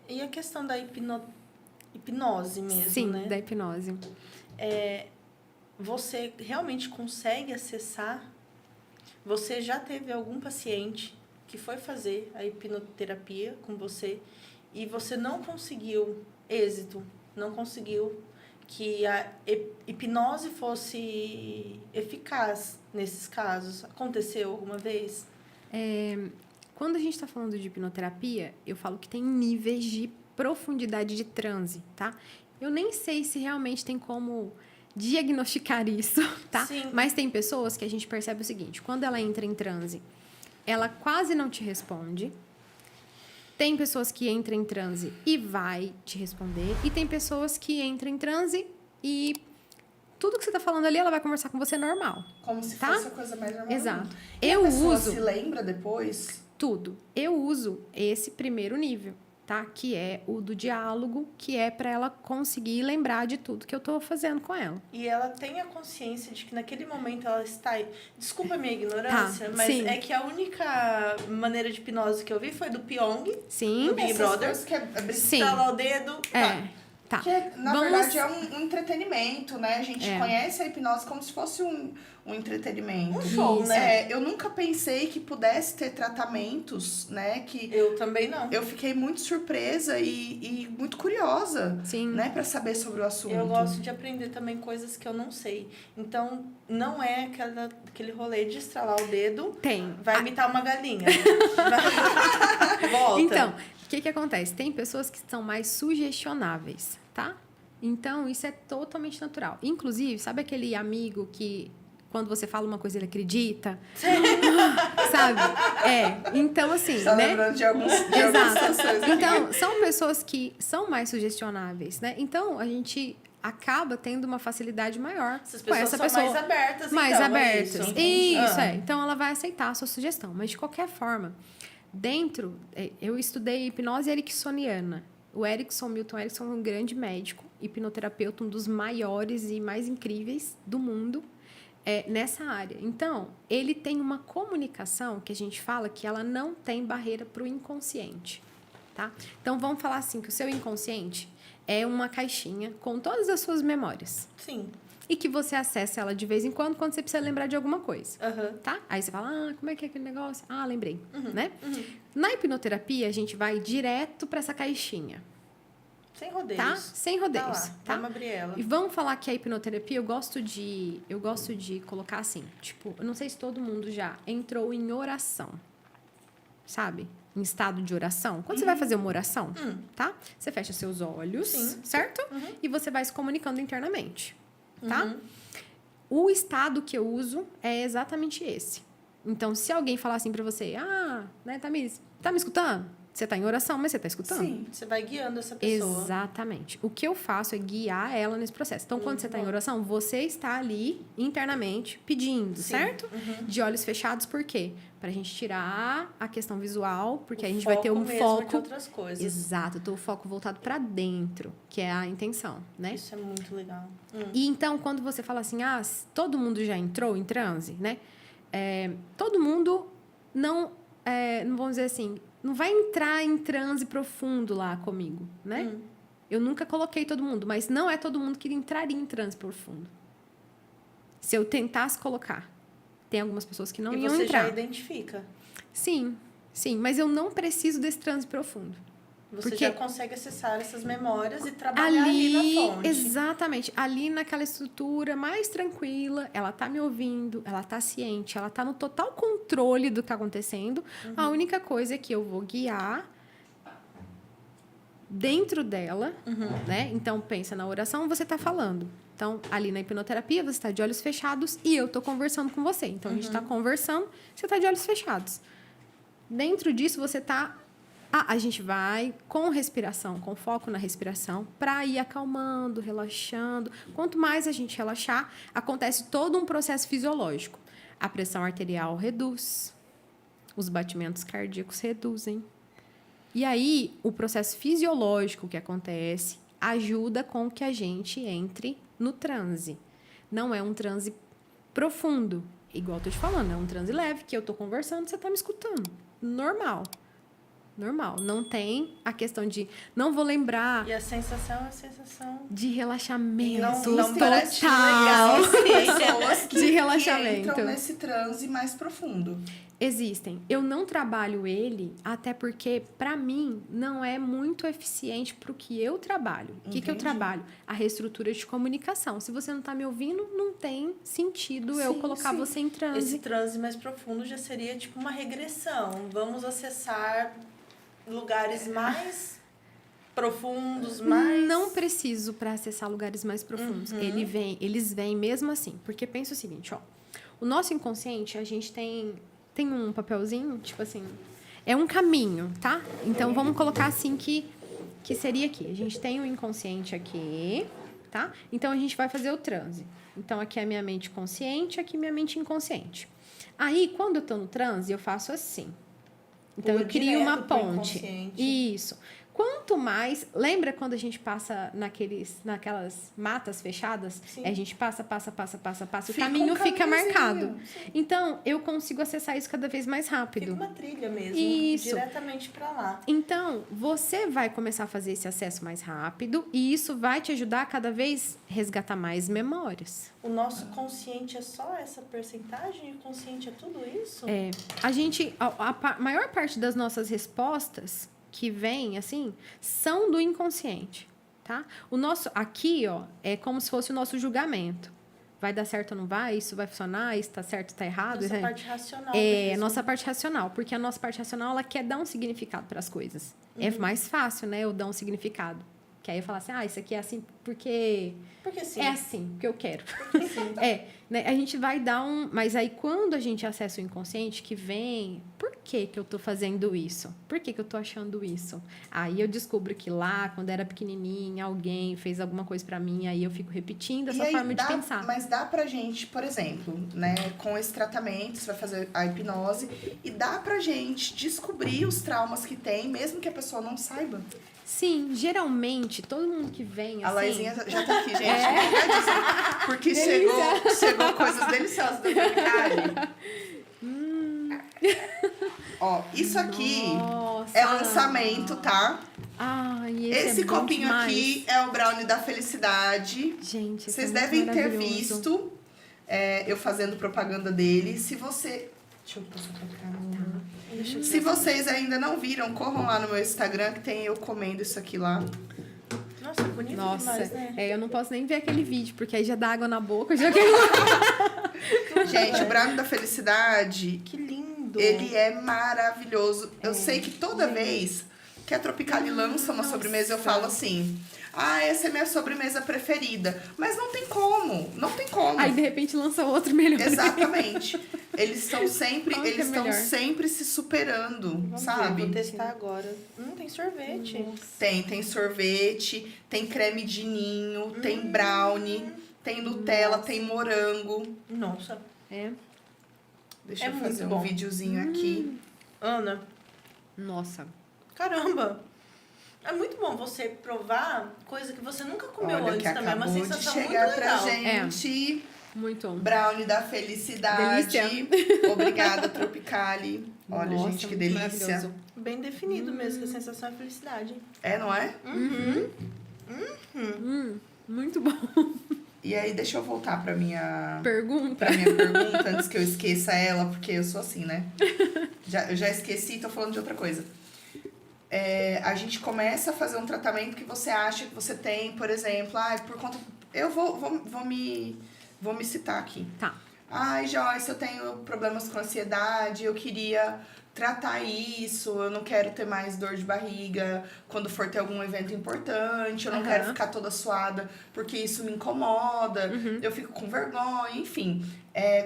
E a questão da hipnose mesmo, Sim, né? da hipnose. Você realmente consegue acessar? Você já teve algum paciente que foi fazer a hipnoterapia com você e você não conseguiu êxito, não conseguiu que a hipnose fosse eficaz nesses casos? Aconteceu alguma vez? Quando a gente está falando de hipnoterapia, eu falo que tem níveis de profundidade de transe, tá? Eu nem sei se realmente tem como diagnosticar isso, tá? Sim. Mas tem pessoas que a gente percebe o seguinte, quando ela entra em transe, ela quase não te responde. Tem pessoas que entram em transe e vai te responder. E tem pessoas que entram em transe e tudo que você está falando ali, ela vai conversar com você normal. Como se tá? fosse a coisa mais normal. Exato. E Eu a pessoa uso se lembra depois? tudo. Eu uso esse primeiro nível, tá? Que é o do diálogo, que é para ela conseguir lembrar de tudo que eu tô fazendo com ela. E ela tem a consciência de que naquele momento ela está... Desculpa a minha ignorância, Tá, mas sim. é que a única maneira de hipnose que eu vi foi do Pyong, Sim. do Big Essas Brother. coisas que é Sim. Estralar o dedo. Tá. Que, na Vamos- verdade, é um entretenimento, né? A gente É. conhece a hipnose como se fosse um entretenimento. Um show, Isso. né? Eu nunca pensei que pudesse ter tratamentos, né? Que Eu também não. eu fiquei muito surpresa e muito curiosa, Sim. né? Pra saber sobre o assunto. Eu gosto de aprender também coisas que eu não sei. Então, não é aquele rolê de estralar o dedo, Tem. vai imitar uma galinha. Volta. Então, o que acontece? Tem pessoas que são mais sugestionáveis, tá? Então, isso é totalmente natural. Inclusive, sabe aquele amigo que, quando você fala uma coisa, ele acredita? Sabe? Então, assim, Tá né? lembrando de algumas Exato. situações aqui. Então, são pessoas que são mais sugestionáveis, né? Então, a gente acaba tendo uma facilidade maior Essas com pessoas essa são pessoa. mais abertas, Mais então, abertas. é isso. Isso, Ah. é. Então, ela vai aceitar a sua sugestão. Mas, de qualquer forma, eu estudei hipnose ericksoniana. O Milton Erickson é um grande médico, hipnoterapeuta, um dos maiores e mais incríveis do mundo nessa área. Então, ele tem uma comunicação que a gente fala que ela não tem barreira para o inconsciente, tá? Então, vamos falar assim, que o seu inconsciente é uma caixinha com todas as suas memórias. Sim. E que você acessa ela de vez em quando você precisa lembrar de alguma coisa. Aham. Tá? Aí você fala, como é que é aquele negócio? Ah, lembrei, Uhum, né? Na hipnoterapia, a gente vai direto para essa caixinha, Sem rodeios. tá? Sem rodeios, Tá lá, tá? vamos abrir ela. E vamos falar que a hipnoterapia, eu gosto de colocar assim, tipo, eu não sei se todo mundo já entrou em oração, sabe? Em estado de oração. Quando você vai fazer uma oração, tá? Você fecha seus olhos, Sim. certo? E você vai se comunicando internamente, tá? Uhum. O estado que eu uso é exatamente esse. Então, se alguém falar assim pra você, né, Tamiris, tá me escutando? Você tá em oração, mas você tá escutando? Sim. Você vai guiando essa pessoa. Exatamente. O que eu faço é guiar ela nesse processo. Então, quando você está em bom. oração, você está ali internamente pedindo, Sim. certo? De olhos fechados, por quê? Para a gente tirar a questão visual, porque a gente vai ter um mesmo de foco. outras coisas. Exato, eu tô o foco voltado para dentro, que é a intenção, né? Isso é muito legal. E então, quando você fala assim, todo mundo já entrou em transe, né? Todo mundo não vamos dizer assim, não vai entrar em transe profundo lá comigo, né? Eu nunca coloquei todo mundo, mas não é todo mundo que entraria em transe profundo. Se eu tentasse colocar, tem algumas pessoas que não E iam você entrar. já identifica. Sim, mas eu não preciso desse transe profundo. Você Porque já consegue acessar essas memórias e trabalhar ali na fonte. Exatamente, ali naquela estrutura mais tranquila, ela tá me ouvindo, ela tá ciente, ela tá no total controle do que tá acontecendo. A única coisa é que eu vou guiar dentro dela, né? Então, pensa na oração, você tá falando. Então, ali na hipnoterapia, você está de olhos fechados e eu tô conversando com você. Então, a gente tá conversando, você tá de olhos fechados. Dentro disso, você tá... a gente vai com respiração, com foco na respiração, para ir acalmando, relaxando. Quanto mais a gente relaxar, acontece todo um processo fisiológico. A pressão arterial reduz, os batimentos cardíacos reduzem. E aí, o processo fisiológico que acontece ajuda com que a gente entre no transe. Não é um transe profundo, igual eu tô te falando, é um transe leve, que eu tô conversando, você tá me escutando. Normal. normal. Não tem a questão de não vou lembrar E a sensação é a sensação de relaxamento não parece total. Pessoas De relaxamento. que entram nesse transe mais profundo. Existem. Eu não trabalho ele, até porque, para mim, não é muito eficiente para o que eu trabalho. O que eu Entendi. trabalho? A reestrutura de comunicação. Se você não está me ouvindo, não tem sentido eu Sim, colocar sim. você em transe. Esse transe mais profundo já seria tipo uma regressão. Vamos acessar lugares mais profundos, mais... Não preciso para acessar lugares mais profundos. Eles vêm mesmo assim. Porque pensa o seguinte, ó. O nosso inconsciente, a gente tem um papelzinho, tipo assim... É um caminho, tá? Então, vamos colocar assim que seria aqui. A gente tem o inconsciente aqui, tá? Então, a gente vai fazer o transe. Então, aqui é a minha mente consciente, aqui minha mente inconsciente. Aí, quando eu tô no transe, eu faço assim. Então, Pula eu crio uma direto pro ponte. inconsciente. Isso. Quanto mais... Lembra quando a gente passa naquelas matas fechadas? Sim. A gente passa. O Fica caminho um fica caminhozinho. marcado. Então, eu consigo acessar isso cada vez mais rápido. Fica uma trilha mesmo, Isso. diretamente para lá. Então, você vai começar a fazer esse acesso mais rápido e isso vai te ajudar a cada vez resgatar mais memórias. O nosso consciente é só essa porcentagem e o consciente é tudo isso? A gente... A maior parte das nossas respostas que vem, assim, são do inconsciente, tá? O nosso... Aqui, ó, é como se fosse o nosso julgamento. Vai dar certo ou não vai? Isso vai funcionar? Isso tá certo, tá errado? Nossa parte racional É, mesmo. nossa parte racional. Porque a nossa parte racional, ela quer dar um significado para as coisas. É mais fácil, né? Eu dar um significado. Que aí eu falo assim, isso aqui é assim porque... Porque sim. É assim, porque eu quero. Porque sim. Né? A gente vai dar um... Mas aí, quando a gente acessa o inconsciente, que vem... Por que eu tô fazendo isso? Por que eu tô achando isso? Aí eu descubro que lá, quando era pequenininha, alguém fez alguma coisa pra mim, aí eu fico repetindo essa forma de pensar. Mas dá pra gente, por exemplo, né, com esse tratamento, você vai fazer a hipnose, e dá pra gente descobrir os traumas que tem, mesmo que a pessoa não saiba. Sim, geralmente, todo mundo que vem, A assim... Laizinha já tá aqui, gente. Porque chegou coisas deliciosas da Tropicália. Ó, isso aqui Nossa. é lançamento, tá? Ai, Esse é bom copinho demais. aqui é o brownie da felicidade. Gente, esse Vocês é muito devem ter maravilhoso. visto eu fazendo propaganda dele. Se você... Deixa eu passar pra cá. Se vocês ainda não viram, corram lá no meu Instagram, que tem eu comendo isso aqui lá. Nossa, bonito Nossa, demais, né? eu não posso nem ver aquele vídeo, porque aí já dá água na boca, eu já quero... Gente, o brownie da felicidade, Que lindo. ele é maravilhoso. Eu sei que toda vez que a Tropicali lança uma sobremesa, eu falo assim... essa é minha sobremesa preferida. Mas não tem como, não tem como. Aí, de repente, lança outro melhor. Exatamente. Eles estão sempre, Qual que é eles estão melhor? sempre se superando, Vamos sabe? ver, vou testar agora. Tem sorvete. Tem sorvete, tem creme de ninho, tem brownie, tem Nutella, tem morango. Nossa. Deixa É eu muito fazer um bom. videozinho aqui. Ana, Nossa. caramba. É muito bom você provar coisa que você nunca comeu Olha o antes que também. É uma acabou de sensação muito chegar pra legal. gente. Muito bom. Brownie da felicidade. Delícia. Obrigada, Tropicali. Olha, Nossa, gente, que muito delícia. maravilhoso. Bem definido mesmo, que a sensação é felicidade. É, não é? Muito bom. E aí, deixa eu voltar pra minha Pergunta. pergunta antes que eu esqueça ela, porque eu sou assim, né? Eu já esqueci, tô falando de outra coisa. A gente começa a fazer um tratamento que você acha que você tem, por exemplo, por conta... Eu vou me citar aqui. Tá. Joyce, eu tenho problemas com ansiedade, eu queria tratar isso, eu não quero ter mais dor de barriga quando for ter algum evento importante, eu não quero ficar toda suada porque isso me incomoda, eu fico com vergonha, enfim.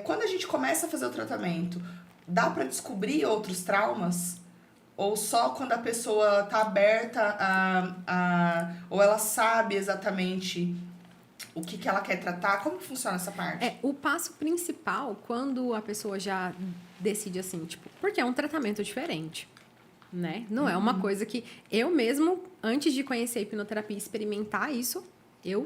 Quando a gente começa a fazer o tratamento, dá pra descobrir outros traumas? Ou só quando a pessoa tá aberta ou ela sabe exatamente o que ela quer tratar? Como que funciona essa parte? O passo principal, quando a pessoa já decide assim, tipo... Porque é um tratamento diferente, né? Não é uma coisa que... Eu mesmo, antes de conhecer a hipnoterapia e experimentar isso...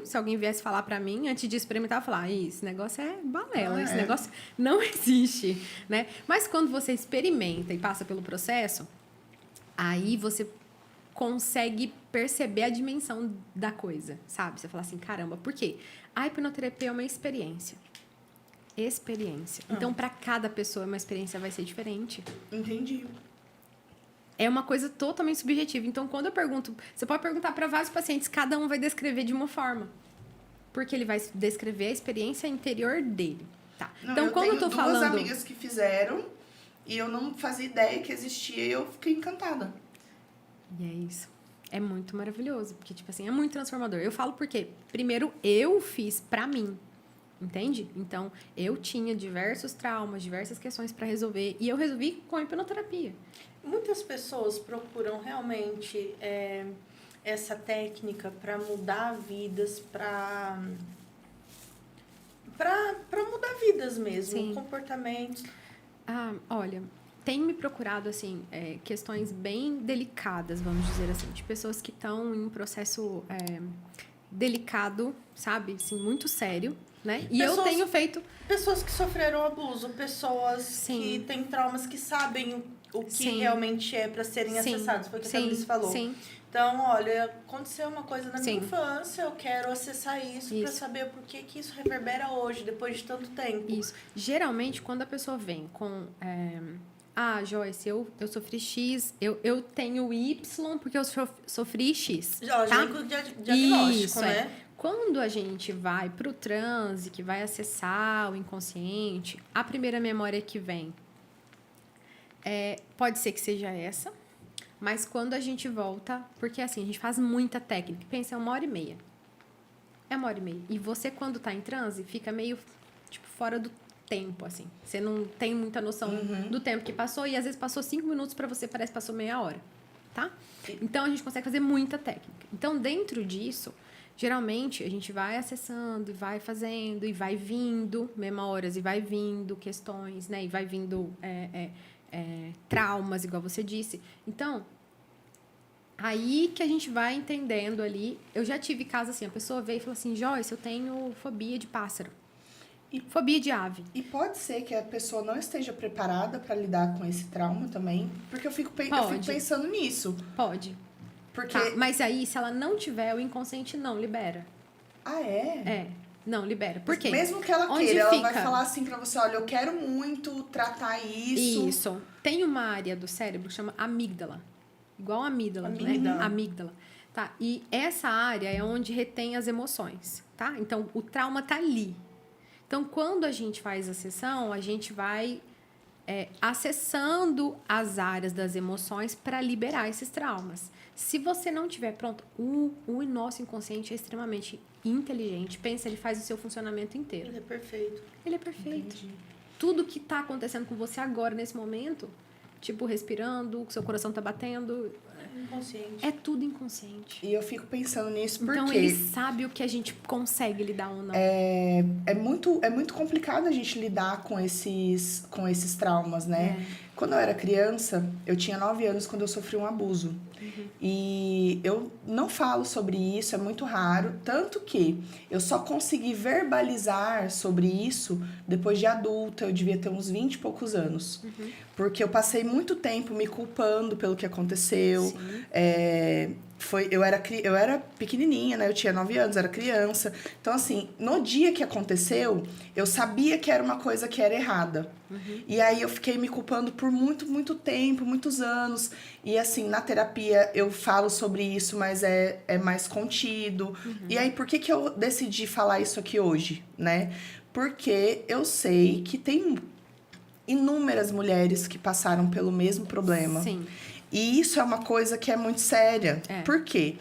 se alguém viesse falar pra mim, antes de experimentar, eu falar, esse negócio é balela, esse negócio não existe, né? Mas quando você experimenta e passa pelo processo... Aí você consegue perceber a dimensão da coisa, sabe? Você fala assim, caramba, por quê? A hipnoterapia é uma experiência. Então, para cada pessoa, uma experiência vai ser diferente. Entendi. É uma coisa totalmente subjetiva. Então, quando eu pergunto... Você pode perguntar para vários pacientes, cada um vai descrever de uma forma. Porque ele vai descrever a experiência interior dele. Tá. Não, então, quando eu tô falando... Eu tenho 2 amigas que fizeram e eu não fazia ideia que existia e eu fiquei encantada. E é isso. É muito maravilhoso. Porque, tipo assim, é muito transformador. Eu falo porque, primeiro, eu fiz pra mim. Entende? Então, eu tinha diversos traumas, diversas questões para resolver. E eu resolvi com a hipnoterapia. Muitas pessoas procuram realmente essa técnica para mudar vidas, para mudar vidas mesmo, Sim. comportamentos. Ah, olha, tem me procurado, assim, questões bem delicadas, vamos dizer assim, de pessoas que estão em um processo delicado, sabe? Assim, muito sério, né? E eu tenho feito... Pessoas que sofreram abuso, pessoas Sim. que têm traumas, que sabem o que Sim. realmente é para serem Sim. acessados, foi o que a Sim. Tamiris falou. Sim. Então, olha, aconteceu uma coisa na minha Sim. infância, eu quero acessar isso para saber por que isso reverbera hoje, depois de tanto tempo. Isso. Geralmente, quando a pessoa vem com... Joyce, eu sofri X, eu tenho Y porque eu sofri X. Já, tá? diagnóstico, Isso, né? Quando a gente vai pro transe, que vai acessar o inconsciente, a primeira memória que vem pode ser que seja essa, mas quando a gente volta, porque assim, a gente faz muita técnica, pensa, é 1h30. É 1h30. E você, quando tá em transe, fica meio, tipo, fora do tempo, assim. Você não tem muita noção do tempo que passou e às vezes passou 5 minutos para você, parece que passou meia hora, tá? Então, a gente consegue fazer muita técnica. Então, dentro disso, geralmente, a gente vai acessando e vai fazendo e vai vindo memórias e vai vindo questões, né? E vai vindo traumas, igual você disse. Então, aí que a gente vai entendendo ali. Eu já tive casos assim, a pessoa veio e falou assim, Joyce, eu tenho fobia de pássaro. Fobia de ave. E pode ser que a pessoa não esteja preparada para lidar com esse trauma também, porque eu fico pensando nisso. Pode. Porque... Tá, mas aí, se ela não tiver, o inconsciente não libera. Ah, é? Não libera. Por quê? Mesmo que ela queira, ela vai falar assim pra você, olha, eu quero muito tratar isso. Isso. Tem uma área do cérebro que chama amígdala. Igual amígdala, né? Amígdala. Tá? E essa área é onde retém as emoções, tá? Então, o trauma tá ali. Então, quando a gente faz a sessão, a gente vai acessando as áreas das emoções para liberar esses traumas. Se você não tiver pronto, o nosso inconsciente é extremamente inteligente. Pensa, ele faz o seu funcionamento inteiro. Ele é perfeito. Ele é perfeito. Entendi. Tudo que está acontecendo com você agora, nesse momento, tipo, respirando, seu coração tá batendo... Inconsciente. É tudo inconsciente. E eu fico pensando nisso porque... Então, ele sabe o que a gente consegue lidar ou não. É muito complicado a gente lidar com esses traumas, né? Quando eu era criança, eu tinha 9 anos quando eu sofri um abuso. E eu não falo sobre isso, é muito raro. Tanto que eu só consegui verbalizar sobre isso depois de adulta. Eu devia ter uns 20 e poucos anos. Porque eu passei muito tempo me culpando pelo que aconteceu. Eu era pequenininha, né? Eu tinha 9 anos, era criança. Então, assim, no dia que aconteceu, eu sabia que era uma coisa que era errada. E aí eu fiquei me culpando por muito, muito tempo, muitos anos. E assim, na terapia eu falo sobre isso, mas é mais contido. E aí, por que eu decidi falar isso aqui hoje, né? Porque eu sei que tem inúmeras mulheres que passaram pelo mesmo problema. Sim. E isso é uma coisa que é muito séria. Por quê?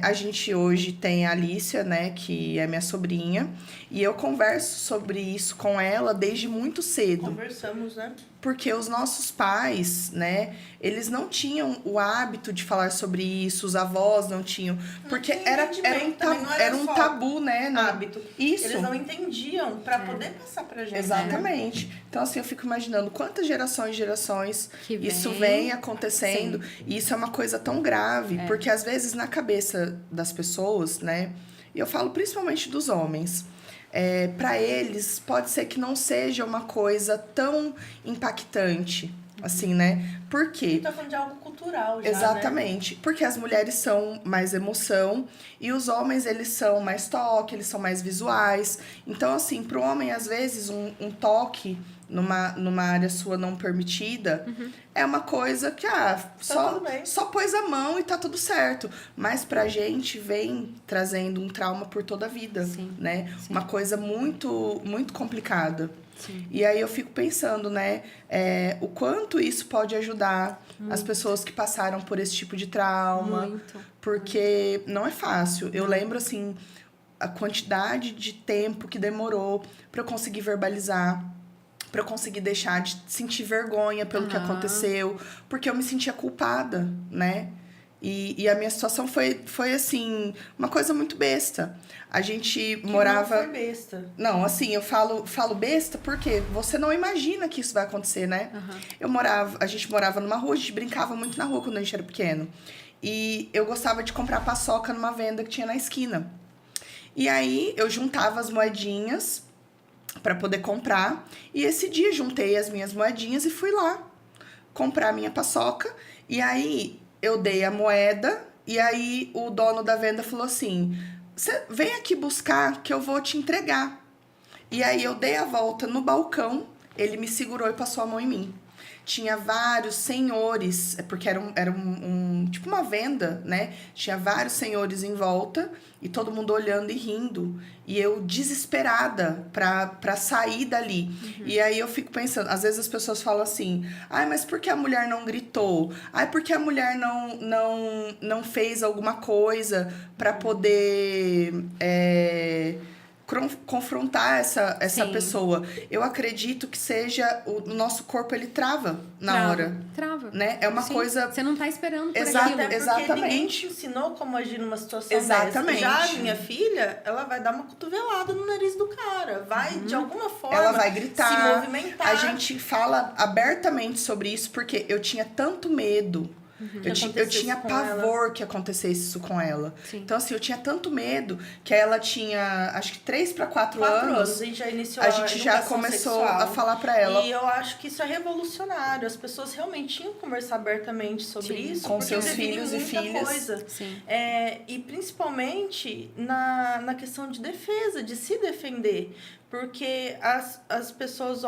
A gente hoje tem a Alicia, né, que é minha sobrinha, e eu converso sobre isso com ela desde muito cedo. Conversamos, né? Porque os nossos pais, né, eles não tinham o hábito de falar sobre isso, os avós não tinham. Porque era um tabu, né? Hábito. Isso. Eles não entendiam para poder passar pra gente. Exatamente. Então, assim, eu fico imaginando quantas gerações que isso vem acontecendo. Sim. E isso é uma coisa tão grave. Porque, às vezes, na cabeça das pessoas, né? E eu falo principalmente dos homens. Para eles, pode ser que não seja uma coisa tão impactante. assim, né? Por quê? Tá falando de algo cultural já, Exatamente. Né? Porque as mulheres são mais emoção e os homens, eles são mais toque, eles são mais visuais. Então, assim, pro homem, às vezes, um toque numa área sua não permitida é uma coisa que, só pôs a mão e tá tudo certo. Mas pra gente, vem trazendo um trauma por toda a vida, né? Sim. Uma coisa muito, muito complicada. Sim. E aí eu fico pensando, né, o quanto isso pode ajudar as pessoas que passaram por esse tipo de trauma. Muito. Porque não é fácil. Eu lembro, assim, a quantidade de tempo que demorou pra eu conseguir verbalizar, pra eu conseguir deixar de sentir vergonha pelo que aconteceu, porque eu me sentia culpada, né? E a minha situação foi assim, uma coisa muito besta. A gente morava... Não foi besta. Não, assim, eu falo besta porque você não imagina que isso vai acontecer, né? A gente morava numa rua, a gente brincava muito na rua quando a gente era pequeno. E eu gostava de comprar paçoca numa venda que tinha na esquina. E aí, eu juntava as moedinhas para poder comprar. E esse dia, juntei as minhas moedinhas e fui lá comprar a minha paçoca. E aí, eu dei a moeda. E aí, o dono da venda falou assim... Você vem aqui buscar que eu vou te entregar. E aí eu dei a volta no balcão, ele me segurou e passou a mão em mim. Tinha vários senhores, porque era tipo uma venda, né? Tinha vários senhores em volta e todo mundo olhando e rindo. E eu desesperada pra sair dali. E aí eu fico pensando, às vezes as pessoas falam assim, ai, mas por que a mulher não gritou? Ai, por que a mulher não fez alguma coisa pra poder confrontar essa pessoa? Eu acredito que seja o nosso corpo, ele trava na hora. Trava. Né? É uma coisa... Você não tá esperando por aquilo. Porque ninguém te ensinou como agir numa situação dessa. Já a minha filha, ela vai dar uma cotovelada no nariz do cara. Vai, de alguma forma, ela vai gritar, se movimentar. A gente fala abertamente sobre isso porque eu tinha tanto medo. Eu tinha pavor que acontecesse isso com ela. Sim. Então, assim, eu tinha tanto medo que ela tinha, acho que 3 para 4 anos. A gente já iniciou a gente já começou sexual. A falar para ela. E eu acho que isso é revolucionário. As pessoas realmente tinham que conversar abertamente sobre isso. Com seus filhos e filhas. Coisa. Sim. E principalmente na questão de defesa, de se defender. Porque as pessoas,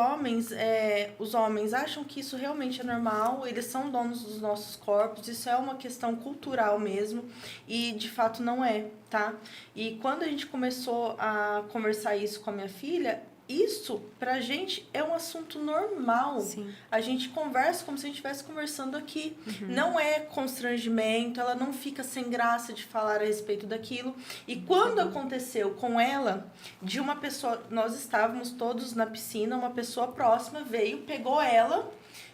os homens acham que isso realmente é normal, eles são donos dos nossos corpos, isso é uma questão cultural mesmo, e de fato não é, tá? E quando a gente começou a conversar isso com a minha filha, isso, pra gente, é um assunto normal. Sim. A gente conversa como se a gente estivesse conversando aqui. Não é constrangimento, ela não fica sem graça de falar a respeito daquilo. E quando aconteceu com ela, de uma pessoa... Nós estávamos todos na piscina, uma pessoa próxima veio, pegou ela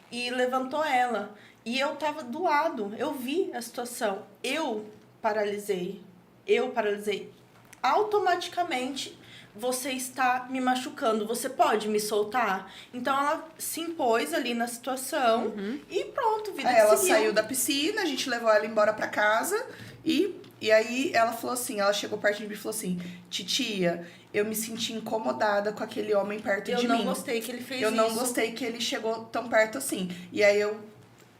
e levantou ela. E eu tava do lado, eu vi a situação. Eu paralisei. Automaticamente... Você está me machucando, você pode me soltar? Então, ela se impôs ali na situação e pronto, vida ela seguiu. saiu da piscina, a gente levou ela embora pra casa e aí ela falou assim, ela chegou perto de mim e falou assim, titia, eu me senti incomodada com aquele homem perto de mim. Eu não gostei que ele fez isso. Eu não gostei que ele chegou tão perto assim. E aí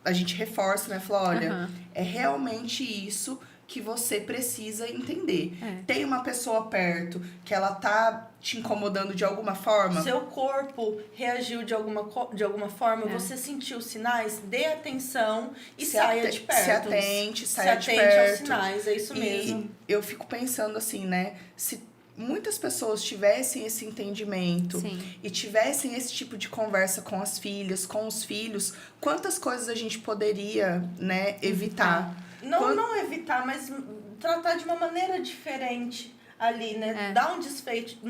a gente reforça, né? Falou, olha, é realmente isso que você precisa entender. Tem uma pessoa perto que ela tá te incomodando de alguma forma? Seu corpo reagiu de alguma forma, você sentiu sinais, dê atenção e saia de perto. Se atente, saia de perto. Aos sinais, é isso mesmo. E eu fico pensando assim, né? Se muitas pessoas tivessem esse entendimento e tivessem esse tipo de conversa com as filhas, com os filhos, quantas coisas a gente poderia, né, evitar? Não evitar, mas tratar de uma maneira diferente ali, né? Dar um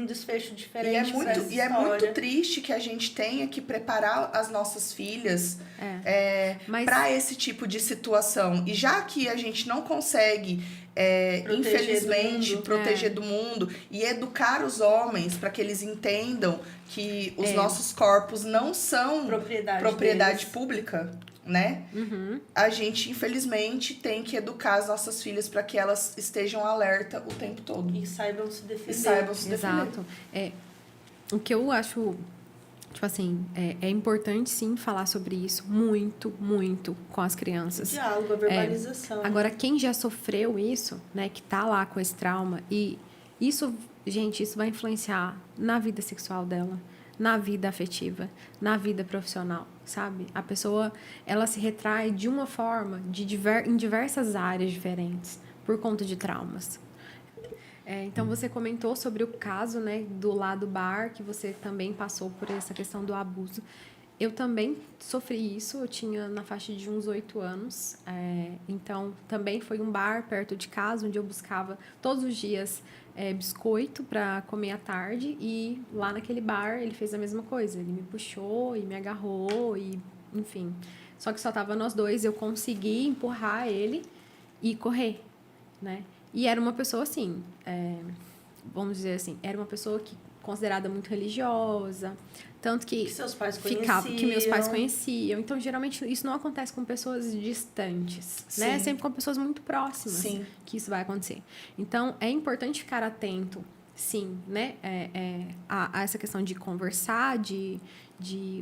desfecho diferente. E é muito triste que a gente tenha que preparar as nossas filhas para esse tipo de situação. E já que a gente não consegue, infelizmente, proteger do mundo e educar os homens para que eles entendam que os nossos corpos não são propriedade pública, né? A gente, infelizmente, tem que educar as nossas filhas para que elas estejam alerta o tempo todo. E saibam se defender. Exato. O que eu acho Tipo assim, é importante sim falar sobre isso muito, muito com as crianças. Diálogo, a verbalização. Agora, quem já sofreu isso, né, que tá lá com esse trauma, e isso, gente, isso vai influenciar na vida sexual dela, na vida afetiva, na vida profissional, sabe? A pessoa, ela se retrai de uma forma, em diversas áreas diferentes, por conta de traumas. Então, você comentou sobre o caso, né, do lado bar, que você também passou por essa questão do abuso. Eu também sofri isso, eu tinha na faixa de uns 8 anos. Então, também foi um bar perto de casa, onde eu buscava todos os dias biscoito para comer à tarde. E lá naquele bar, ele fez a mesma coisa. Ele me puxou e me agarrou, e enfim. Só que só tava nós dois, eu consegui empurrar ele e correr, né? E era uma pessoa assim, vamos dizer assim, era uma pessoa que considerada muito religiosa, tanto que seus pais que meus pais conheciam. Então, geralmente, isso não acontece com pessoas distantes, né? É sempre com pessoas muito próximas. Sim. Que isso vai acontecer. Então, é importante ficar atento, sim, né? A essa questão de conversar, de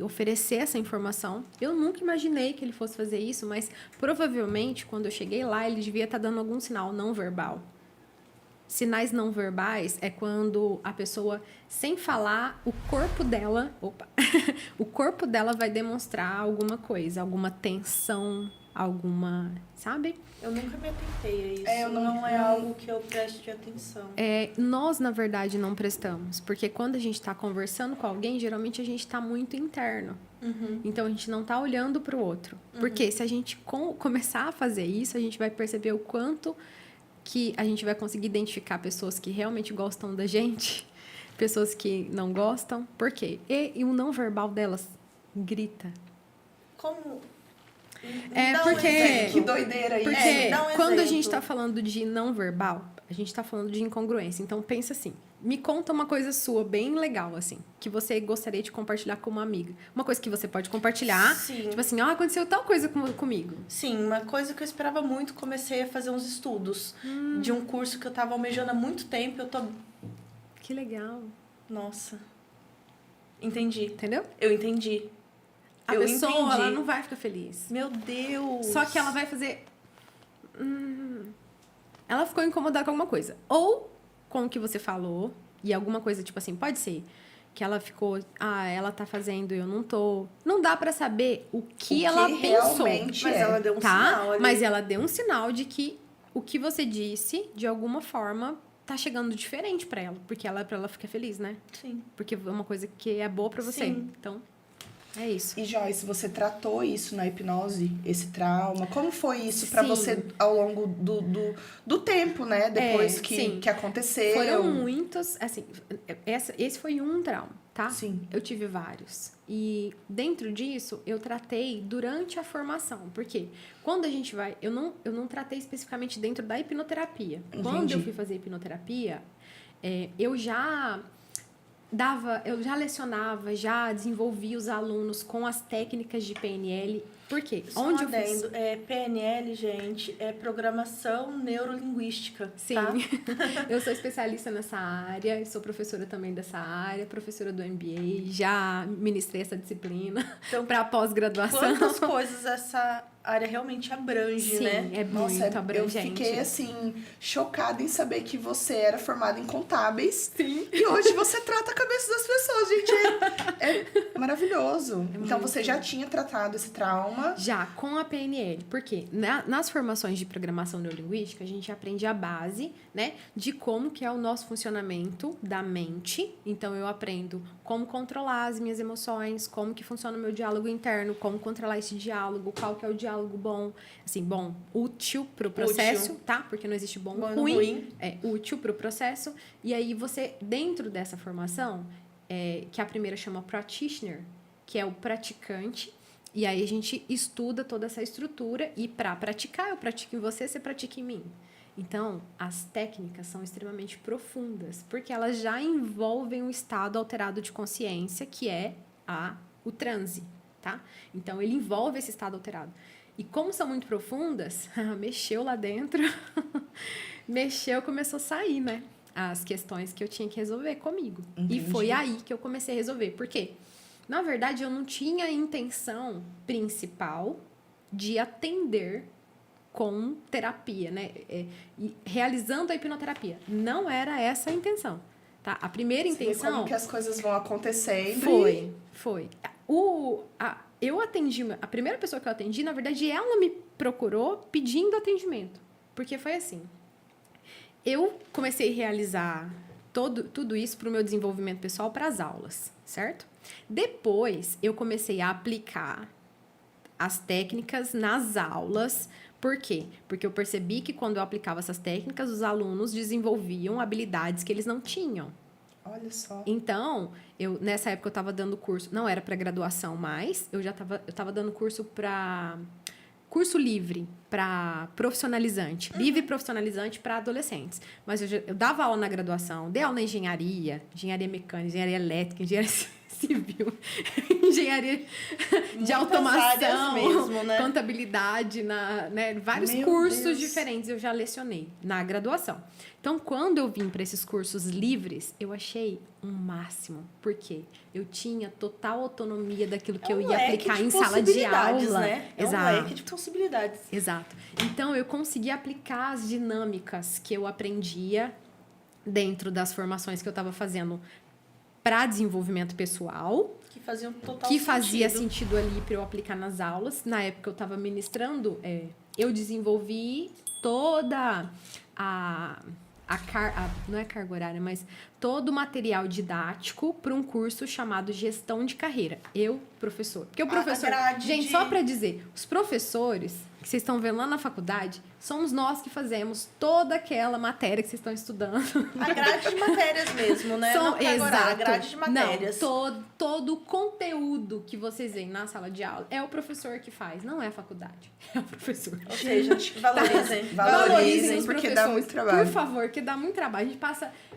oferecer essa informação. Eu nunca imaginei que ele fosse fazer isso, mas provavelmente, quando eu cheguei lá, ele devia estar dando algum sinal não verbal. Sinais não verbais é quando a pessoa, sem falar, o corpo dela vai demonstrar alguma coisa, alguma tensão, alguma, sabe? Eu nunca me atentei a isso. Não é algo que eu preste atenção. Nós, na verdade, não prestamos. Porque quando a gente está conversando com alguém, geralmente a gente está muito interno. Uhum. Então, a gente não está olhando para o outro. Uhum. Porque se a gente começar a fazer isso, a gente vai perceber o quanto que a gente vai conseguir identificar pessoas que realmente gostam da gente, pessoas que não gostam. Por quê? E o não verbal delas grita. Como... Porque... Que doideira isso. Porque quando a gente está falando de não verbal, a gente está falando de incongruência. Então, pensa assim. Me conta uma coisa sua bem legal, assim, que você gostaria de compartilhar com uma amiga. Uma coisa que você pode compartilhar. Sim. Tipo assim, aconteceu tal coisa comigo. Sim, uma coisa que eu esperava muito, comecei a fazer uns estudos de um curso que eu tava almejando há muito tempo. Que legal. Nossa. Entendi. Entendeu? Eu entendi. A pessoa, ela não vai ficar feliz. Meu Deus. Só que ela vai fazer... Ela ficou incomodada com alguma coisa. Ou com o que você falou, e alguma coisa, tipo assim, pode ser que ela ficou, ela tá fazendo e eu não tô. Não dá pra saber o que ela pensou. Mas ela deu um sinal ali. Mas ela deu um sinal de que o que você disse, de alguma forma, tá chegando diferente pra ela. Porque pra ela ficar feliz, né? Sim. Porque é uma coisa que é boa pra você. Sim. Então, é isso. E Joyce, você tratou isso na hipnose, esse trauma? Como foi isso pra você ao longo do tempo, né? Depois que aconteceu? Foram muitos, assim, esse foi um trauma, tá? Sim. Eu tive vários. E dentro disso, eu tratei durante a formação. Porque quando a gente vai... Eu não tratei especificamente dentro da hipnoterapia. Entendi. Quando eu fui fazer hipnoterapia, eu já lecionava, já desenvolvia os alunos com as técnicas de PNL. Por quê? Onde eu fiz? PNL, gente, é programação neurolinguística. Sim. Tá? Eu sou especialista nessa área, sou professora também dessa área, professora do MBA, já ministrei essa disciplina para pós-graduação. Quantas coisas essa área realmente abrange, Sim, né? É muito abrangente. Eu fiquei, assim, chocada em saber que você era formada em contábeis. Sim. E hoje você trata a cabeça das pessoas, gente. É maravilhoso. Então, você já tinha tratado esse trauma? Já, com a PNL. Por quê? Nas formações de programação neurolinguística, a gente aprende a base, né? De como que é o nosso funcionamento da mente. Então, eu aprendo como controlar as minhas emoções, como que funciona o meu diálogo interno, como controlar esse diálogo, qual que é o diálogo bom, assim, bom, útil pro processo, tá? Porque não existe bom ruim. É útil pro processo. E aí você, dentro dessa formação, que a primeira chama practitioner, que é o praticante, e aí a gente estuda toda essa estrutura e para praticar, eu pratico em você, você pratica em mim. Então, as técnicas são extremamente profundas, porque elas já envolvem um estado alterado de consciência, que é o transe, tá? Então, ele envolve esse estado alterado. E como são muito profundas, mexeu lá dentro, começou a sair, né? As questões que eu tinha que resolver comigo. Entendi. E foi aí que eu comecei a resolver. Por quê? Na verdade, eu não tinha a intenção principal de atender com terapia, né? E realizando a hipnoterapia. Não era essa a intenção, tá? A primeira intenção... Como que as coisas vão acontecendo. Foi. Eu atendi... A primeira pessoa que eu atendi, na verdade, ela me procurou pedindo atendimento. Porque foi assim. Eu comecei a realizar tudo isso para o meu desenvolvimento pessoal para as aulas, certo? Depois, eu comecei a aplicar as técnicas nas aulas. Por quê? Porque eu percebi que quando eu aplicava essas técnicas, os alunos desenvolviam habilidades que eles não tinham. Olha só. Então, nessa época eu estava dando curso, não era para graduação mais, eu estava dando curso para curso livre, para profissionalizante, livre profissionalizante para adolescentes. Mas eu dava aula na graduação, dei aula na engenharia mecânica, engenharia elétrica, engenharia civil, engenharia de automação, mesmo, né? contabilidade, vários cursos diferentes eu já lecionei na graduação. Então, quando eu vim para esses cursos livres, eu achei um máximo, porque eu tinha total autonomia daquilo que eu ia aplicar em sala de aula. Né? É um leque de possibilidades. Exato. Então, eu consegui aplicar as dinâmicas que eu aprendia dentro das formações que eu estava fazendo para desenvolvimento pessoal. Que faziam total que fazia sentido ali para eu aplicar nas aulas. Na época eu estava ministrando, eu desenvolvi toda não é carga horária, mas todo o material didático para um curso chamado Gestão de Carreira. Professor. Porque o professor... Gente, só para dizer, os professores que vocês estão vendo lá na faculdade, somos nós que fazemos toda aquela matéria que vocês estão estudando. A grade de matérias mesmo, né? Não carga horária, a grade de matérias. Não, todo o conteúdo que vocês veem na sala de aula é o professor que faz, não é a faculdade. É o professor. Ou seja, valorizem. Valorizem, os porque professores. dá muito trabalho. Por favor, que dá muito trabalho.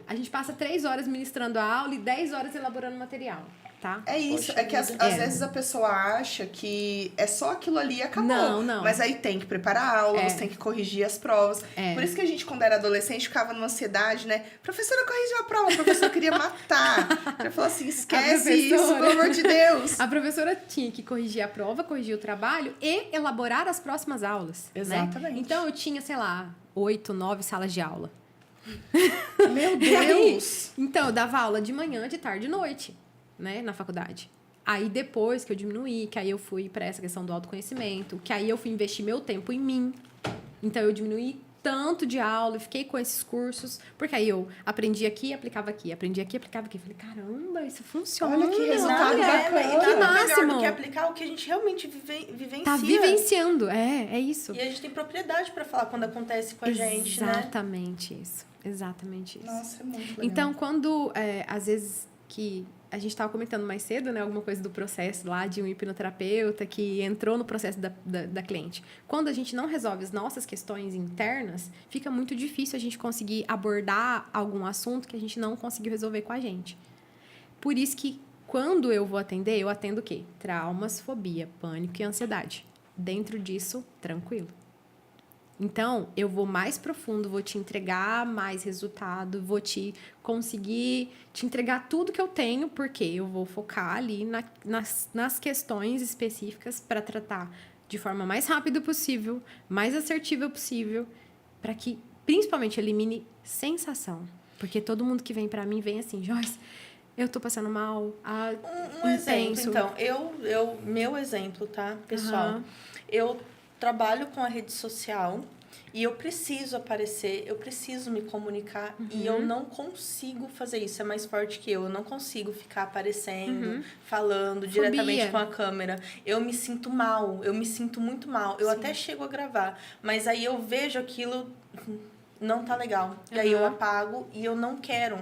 A gente passa 3 horas ministrando a aula e 10 horas elaborando material. Tá? É isso, Poxa, é que às vezes a pessoa acha que é só aquilo ali e acabou. Não. Mas aí tem que preparar a aula, você tem que corrigir as provas. Por isso que a gente, quando era adolescente, ficava numa ansiedade, né? Professora, corrigiu a prova, a professora queria matar. Já falou assim, esquece isso, pelo amor de Deus. A professora tinha que corrigir a prova, corrigir o trabalho e elaborar as próximas aulas. Exatamente. Né? Então, eu tinha, sei lá, 8, 9 salas de aula. Meu Deus! Então, eu dava aula de manhã, de tarde e de noite. Né, na faculdade. Aí depois que eu diminuí, que aí eu fui para essa questão do autoconhecimento, que aí eu fui investir meu tempo em mim. Então eu diminuí tanto de aula, fiquei com esses cursos, porque aí eu aprendi aqui, aplicava aqui, aprendi aqui, aplicava aqui. Falei, caramba, isso funciona. Olha que resultado bacana. Que máximo. Melhor do que aplicar o que a gente realmente vivencia. Tá vivenciando, é isso. E a gente tem propriedade para falar quando acontece com a gente, né? Exatamente isso. Exatamente isso. Nossa, é muito legal. Então, quando, às vezes, que a gente estava comentando mais cedo, né, alguma coisa do processo lá de um hipnoterapeuta que entrou no processo da cliente. Quando a gente não resolve as nossas questões internas, fica muito difícil a gente conseguir abordar algum assunto que a gente não conseguiu resolver com a gente. Por isso que, quando eu vou atender, eu atendo o quê? Traumas, fobia, pânico e ansiedade. Dentro disso, tranquilo. Então, eu vou mais profundo, vou te entregar mais resultado, vou conseguir te entregar tudo que eu tenho, porque eu vou focar ali nas questões específicas para tratar de forma mais rápida possível, mais assertiva possível, para que, principalmente, elimine sensação. Porque todo mundo que vem para mim vem assim, Joyce, eu tô passando mal. Um exemplo, então. Meu exemplo, tá, pessoal? Eu trabalho com a rede social e eu preciso aparecer, eu preciso me comunicar e eu não consigo fazer isso, é mais forte que eu não consigo ficar aparecendo, falando diretamente com a câmera. Eu me sinto mal, eu me sinto muito mal. Eu até chego a gravar, mas aí eu vejo aquilo, não tá legal. E aí eu apago e eu não quero,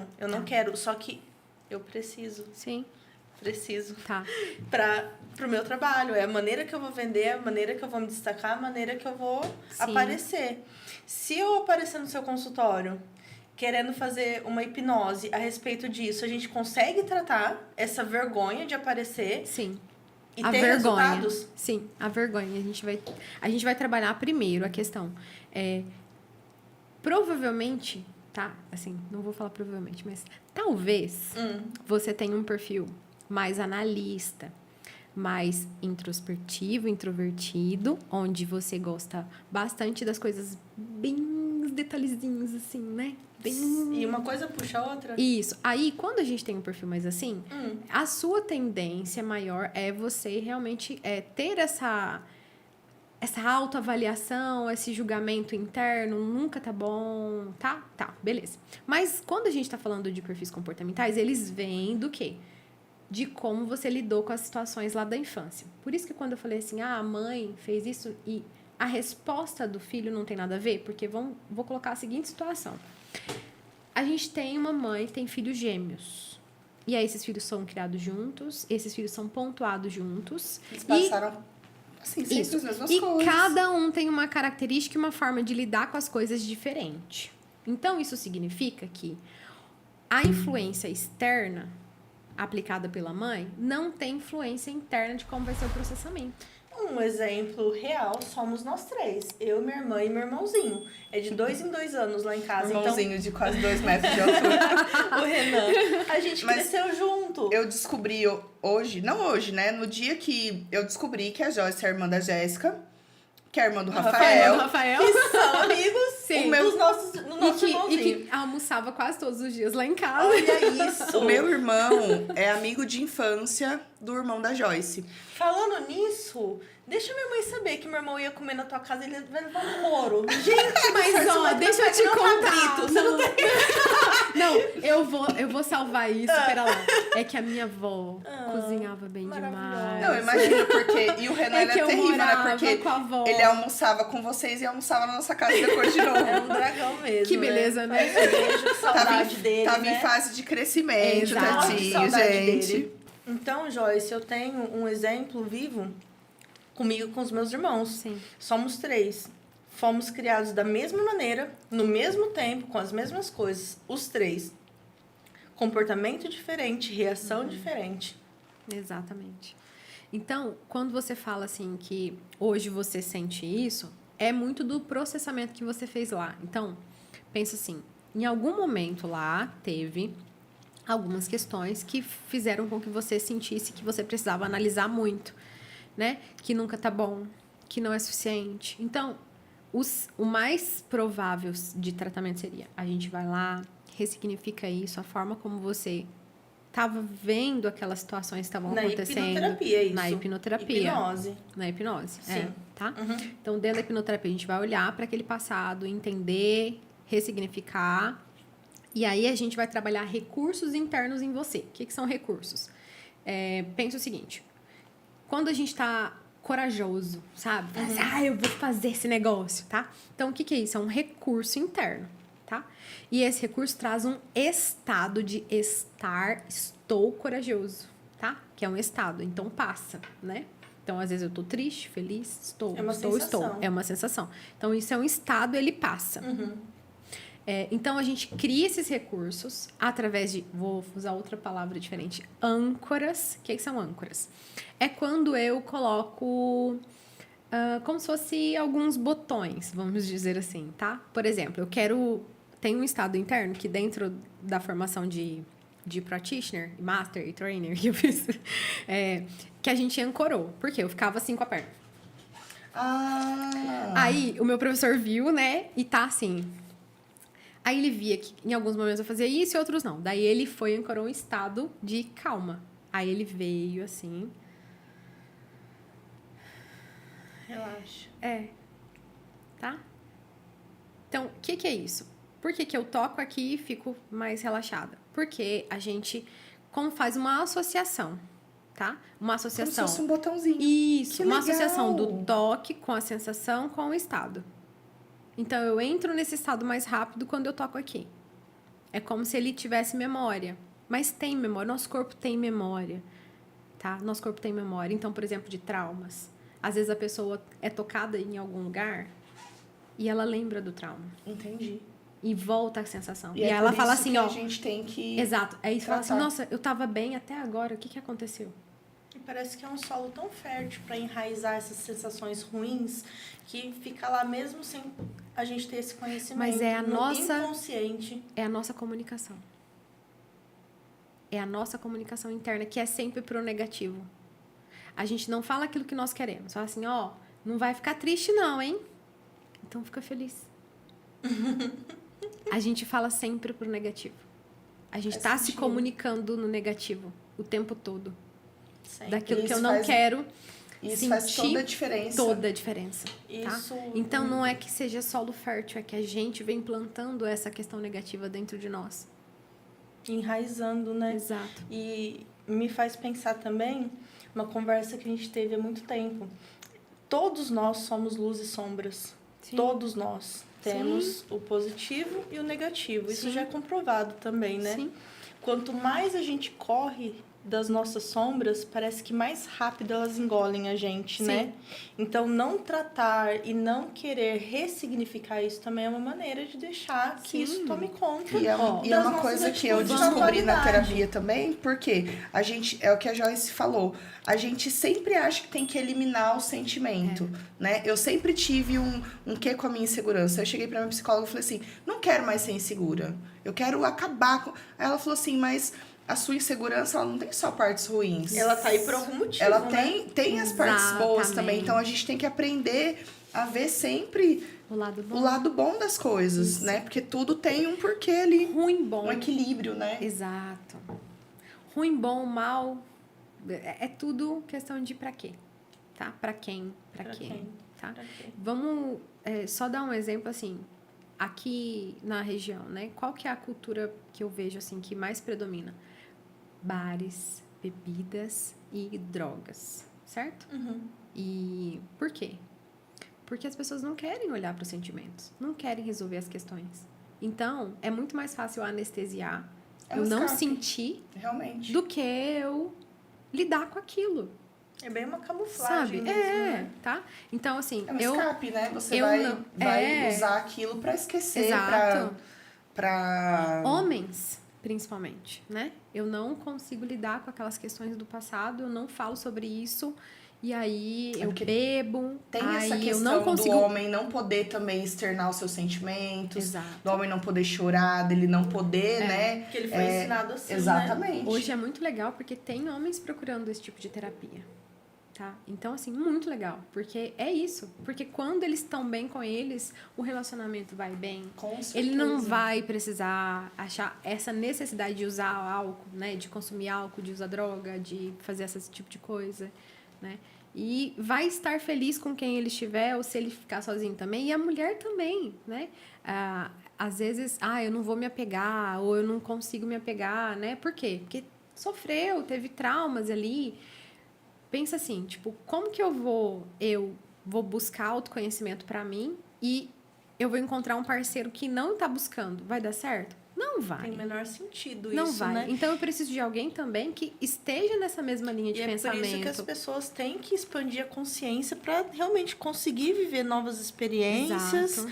só que eu preciso. Sim. Preciso. Tá. Pro meu trabalho. É a maneira que eu vou vender, a maneira que eu vou me destacar, a maneira que eu vou aparecer. Se eu aparecer no seu consultório querendo fazer uma hipnose a respeito disso, a gente consegue tratar essa vergonha de aparecer? Sim. E ter resultados? Sim, a vergonha. A gente vai trabalhar primeiro a questão. Provavelmente, tá? Assim, não vou falar provavelmente, mas talvez você tenha um perfil mais analista, mais introspectivo, introvertido, onde você gosta bastante das coisas bem detalhezinhos, assim, né? Bem... E uma coisa puxa a outra. Isso. Aí, quando a gente tem um perfil mais assim, a sua tendência maior é você realmente ter essa autoavaliação, esse julgamento interno, nunca tá bom, tá? Tá, beleza. Mas quando a gente tá falando de perfis comportamentais, eles vêm do quê? De como você lidou com as situações lá da infância. Por isso que quando eu falei assim, a mãe fez isso e a resposta do filho não tem nada a ver, porque vou colocar a seguinte situação. A gente tem uma mãe que tem filhos gêmeos. E aí esses filhos são criados juntos, esses filhos são pontuados juntos. Eles passaram, assim, sempre as mesmas coisas. E cada um tem uma característica e uma forma de lidar com as coisas diferente. Então, isso significa que a influência externa aplicada pela mãe não tem influência interna de como vai ser o processamento. Um exemplo real somos nós três. Eu, minha irmã e meu irmãozinho. É de 2 em 2 anos lá em casa. Irmãozinho de quase 2 metros de altura. O Renan. A gente cresceu junto. Eu descobri hoje, não hoje, né? No dia que eu descobri que a Joyce é a irmã da Jéssica, que é a irmã do Rafael. Rafael. Que são amigos Sim. do nosso irmãozinho. E que almoçava quase todos os dias lá em casa. Olha isso. O meu irmão é amigo de infância do irmão da Joyce. Falando nisso, deixa minha mãe saber que meu irmão ia comer na tua casa e ele vai levar um couro. Gente, mas ó, deixa eu te contar. Cabrito, você não tem... Não, eu vou salvar isso, pera lá. É que a minha avó cozinhava bem demais. Não, imagina, porque... E o Renan ele é terrível, né? Porque com a avó. ele almoçava com vocês e almoçava na nossa casa depois de novo. É um dragão mesmo. Que beleza, né? Beijo, que saudade dele, Tava né? em fase de crescimento, Exato. tadinho, Saudade gente. dele. Então, Joyce, eu tenho um exemplo vivo comigo e com os meus irmãos. Sim. Somos 3. Fomos criados da mesma maneira, no mesmo tempo, com as mesmas coisas. Os 3. Comportamento diferente, reação diferente. Exatamente. Então, quando você fala assim que hoje você sente isso, é muito do processamento que você fez lá. Então, pensa assim, em algum momento lá teve algumas questões que fizeram com que você sentisse que você precisava analisar muito, né? Que nunca tá bom, que não é suficiente. Então, o mais provável de tratamento seria, a gente vai lá, ressignifica isso, a forma como você estava vendo aquelas situações que estavam acontecendo. Na hipnoterapia, isso. Na hipnoterapia. Hipnose. Na hipnose, Sim. tá? Uhum. Então, dentro da hipnoterapia, a gente vai olhar para aquele passado, entender, ressignificar. E aí, a gente vai trabalhar recursos internos em você. O que são recursos? Pensa o seguinte. Quando a gente está corajoso, sabe? Assim, eu vou fazer esse negócio, tá? Então, o que é isso? É um recurso interno, tá? E esse recurso traz um estado de estou corajoso, tá? Que é um estado. Então, passa, né? Então, às vezes eu tô triste, feliz, estou. É uma sensação. É uma sensação. Então, isso é um estado, ele passa. Então, a gente cria esses recursos através de... Vou usar outra palavra diferente. Âncoras. O que são âncoras? É quando eu coloco... como se fosse alguns botões, vamos dizer assim, tá? Por exemplo, tem um estado interno que dentro da formação de practitioner, master e trainer que eu fiz, que a gente ancorou. Por quê? Eu ficava assim com a perna. Aí, o meu professor viu, né? E tá assim... Aí ele via que em alguns momentos eu fazia isso e outros não. Daí ele foi e ancorou um estado de calma. Aí ele veio assim... Relaxa. Tá? Então, o que é isso? Por que eu toco aqui e fico mais relaxada? Porque a gente faz uma associação, tá? Uma associação. Como se fosse um botãozinho. Isso, Que uma legal. associação do toque com a sensação com o estado. Então, eu entro nesse estado mais rápido quando eu toco aqui. É como se ele tivesse memória. Mas tem memória. Nosso corpo tem memória, tá? Nosso corpo tem memória. Então, por exemplo, de traumas. Às vezes a pessoa é tocada em algum lugar e ela lembra do trauma. Entendi. E volta a sensação. E é ela por fala isso assim, que ó... a gente tem que... Exato. Aí você fala assim, tratar. nossa, eu tava bem até agora. O que aconteceu? E parece que é um solo tão fértil para enraizar essas sensações ruins que fica lá mesmo sem a gente ter esse conhecimento. Mas é a no nossa... inconsciente. É a nossa comunicação. é a nossa comunicação interna, que é sempre pro negativo. A gente não fala aquilo que nós queremos. Fala assim, ó, não vai ficar triste não, hein? Então fica feliz. A gente fala sempre pro negativo. A gente tá se comunicando no negativo o tempo todo. Sempre. Daquilo que eu não quero. Isso faz toda a diferença. Toda a diferença. Isso. Tá? Então não é que seja solo fértil, é que a gente vem plantando essa questão negativa dentro de nós. Enraizando, né? Exato. E me faz pensar também uma conversa que a gente teve há muito tempo. Todos nós somos luz e sombras. Sim. Todos nós temos o positivo e o negativo. Isso Sim. já é comprovado também, né? Sim. Quanto mais a gente corre das nossas sombras, parece que mais rápido elas engolem a gente, Sim. né? Então, não tratar e não querer ressignificar isso também é uma maneira de deixar que Sim. isso tome conta. E é uma das nossas coisa que eu atitudes na descobri na atualidade. terapia também, porque a gente, é o que a Joyce falou, a gente sempre acha que tem que eliminar o sentimento, né? Eu sempre tive um quê com a minha insegurança. Eu cheguei pra minha psicóloga e falei assim, não quero mais ser insegura, eu quero acabar com... Aí ela falou assim, mas a sua insegurança, ela não tem só partes ruins. Ela tá aí por algum motivo, Ela né? tem as partes boas Exatamente. também, então a gente tem que aprender a ver sempre O lado bom. o lado bom das coisas, né? Porque tudo tem um porquê ali, Ruim, bom. um equilíbrio, né? Exato. Ruim, bom, mal, é tudo questão de pra quê, tá? Pra quem, pra Pra quê, quem? tá? Pra quê? Vamos só dar um exemplo, assim, aqui na região, né? Qual que é a cultura que eu vejo, assim, que mais predomina? Bares, bebidas e drogas, certo? Uhum. E por quê? Porque as pessoas não querem olhar para os sentimentos, não querem resolver as questões. Então, é muito mais fácil eu anestesiar, É eu um não escape, sentir, realmente. do que eu lidar com aquilo, É bem uma camuflagem sabe? mesmo, né? tá? Então, assim, É um eu... escape, né? Você eu vai, não- vai é. usar aquilo pra esquecer, Exato. pra... Homens, principalmente, né? Eu não consigo lidar com aquelas questões do passado, eu não falo sobre isso, e aí eu porque bebo, Tem aí essa eu questão não consigo... do homem não poder também externar os seus sentimentos, Exato. do homem não poder chorar, dele não poder, né? Que ele foi ensinado assim, né? Exatamente. Hoje é muito legal porque tem homens procurando esse tipo de terapia, tá? Então, assim, muito legal, porque é isso. Porque quando eles estão bem com eles, o relacionamento vai bem. Com certeza. Ele não vai precisar achar essa necessidade de usar álcool, né? De consumir álcool, de usar droga, de fazer esse tipo de coisa, né? E vai estar feliz com quem ele estiver, ou se ele ficar sozinho também. E a mulher também, né? Às vezes, eu não vou me apegar, ou eu não consigo me apegar, né? Por quê? Porque sofreu, teve traumas ali. Pensa assim, tipo, como que eu vou buscar autoconhecimento pra mim e eu vou encontrar um parceiro que não tá buscando? Vai dar certo? Não vai. Tem o menor sentido Não isso, vai. né? Então eu preciso de alguém também que esteja nessa mesma linha de E pensamento. é por isso que as pessoas têm que expandir a consciência para realmente conseguir viver novas experiências, Exato.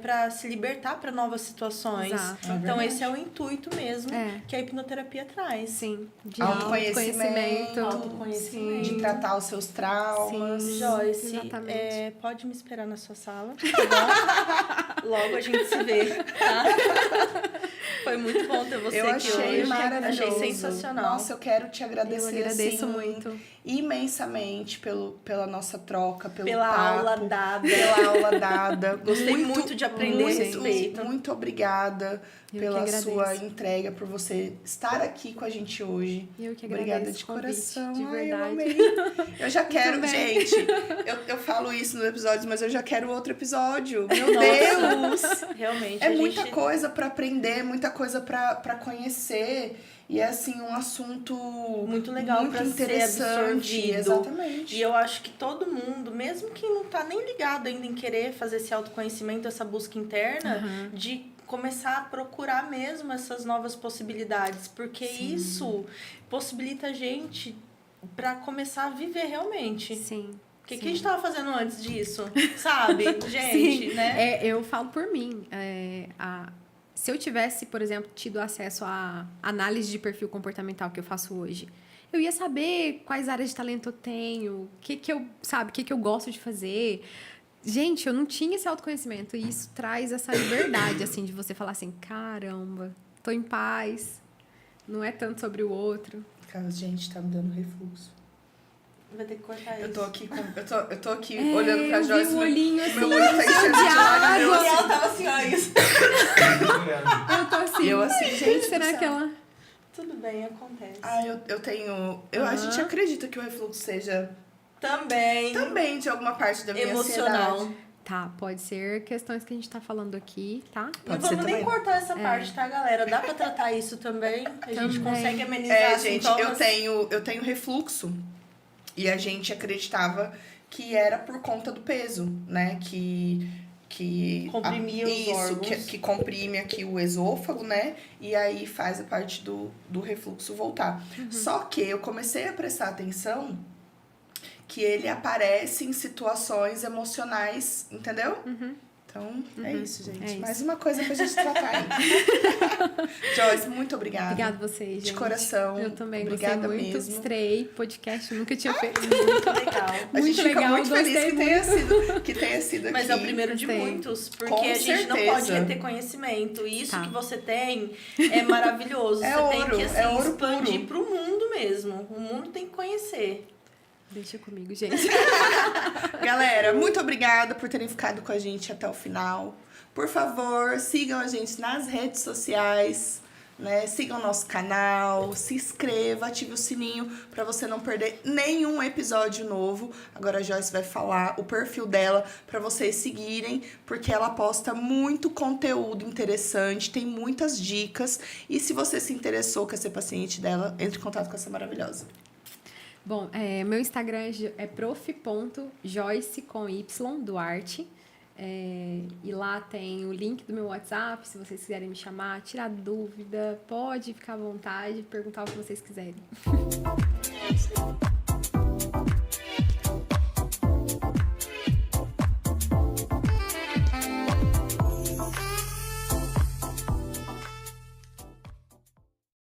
Para se libertar para novas situações. Exato. Então, esse é o intuito mesmo É. que a hipnoterapia traz. Sim. De Autoconhecimento, Autoconhecimento. de tratar os seus traumas. Sim. Joyce, Exatamente. pode me esperar na sua sala, tá bom? Logo a gente se vê, tá? Foi muito bom ter você Eu aqui achei hoje. maravilhoso. Achei sensacional. Nossa, eu quero te agradecer, Eu agradeço assim, muito. imensamente pela nossa troca, pelo Pela papo, aula dada. pela aula dada. Gostei muito de aprender a respeito. Muito obrigada Eu pela que sua agradeço. entrega, por você estar aqui com a gente hoje. Eu que Obrigada agradeço de o convite, coração. de Ai, verdade. eu amei. Eu já quero, bem. gente. Eu falo isso nos episódios, mas eu já quero outro episódio. Meu Nossa, Deus! realmente. É a muita gente... coisa pra aprender, muita coisa pra conhecer. E é, assim, um assunto muito legal muito pra ser interessante. absorvido. Exatamente. E eu acho que todo mundo, mesmo quem não tá nem ligado ainda em querer fazer esse autoconhecimento, essa busca interna, de começar a procurar mesmo essas novas possibilidades. Porque isso possibilita a gente pra começar a viver realmente. Sim. O que a gente tava fazendo antes disso? Sabe? Gente, Sim. né? Eu falo por mim. Se eu tivesse, por exemplo, tido acesso à análise de perfil comportamental que eu faço hoje, eu ia saber quais áreas de talento eu tenho, o que eu gosto de fazer. Gente, eu não tinha esse autoconhecimento e isso traz essa liberdade, assim, de você falar assim, caramba, tô em paz, não é tanto sobre o outro. Cara, gente, tá me dando refluxo. Vai ter que cortar Eu isso. tô aqui, eu tô aqui olhando pra eu Joyce. vi um olhinho assim, meu olho tá enchendo de lágrimas. E ela tava assim, ó, isso. Eu tô assim, Eu assim, gente, será do céu. que ela... Tudo bem, acontece. Eu tenho... A gente acredita que o refluxo seja também de alguma parte da minha Emocional. ansiedade. Tá, pode ser questões que a gente tá falando aqui, tá? Não Pode ser vamos nem também. cortar essa parte, tá, galera? Dá pra tratar isso também. A gente Também. consegue amenizar Gente, sintomas. eu tenho refluxo. E a gente acreditava que era por conta do peso, né? Que Comprimia os órgãos. que comprime aqui o esôfago, né? E aí faz a parte do refluxo voltar. Só que eu comecei a prestar atenção que ele aparece em situações emocionais, entendeu? Então, é isso, gente. É isso. Mais uma coisa pra gente tratar aí. Joyce, muito obrigada. Obrigada a vocês, gente. De coração. Eu também Obrigada gostei muito. mesmo. Estreiei podcast, nunca tinha feito. Muito legal. A gente Muito fica legal, muito feliz gostei que tenha sido Mas aqui. é o primeiro de Gostei. muitos, porque Com a gente não certeza. pode reter conhecimento. E isso Tá. que você tem é maravilhoso. É você tem ouro, que assim, é ouro expandir puro. pro mundo mesmo. O mundo tem que conhecer. Deixa comigo, gente. Galera, muito obrigada por terem ficado com a gente até o final. Por favor, sigam a gente nas redes sociais, né? Sigam nosso canal, se inscreva, ative o sininho para você não perder nenhum episódio novo. Agora a Joyce vai falar o perfil dela para vocês seguirem, porque ela posta muito conteúdo interessante, tem muitas dicas. E se você se interessou, quer ser paciente dela, entre em contato com essa maravilhosa. Bom, meu Instagram é prof.joyce com Y, Duarte. E lá tem o link do meu WhatsApp, se vocês quiserem me chamar, tirar dúvida, pode ficar à vontade, perguntar o que vocês quiserem.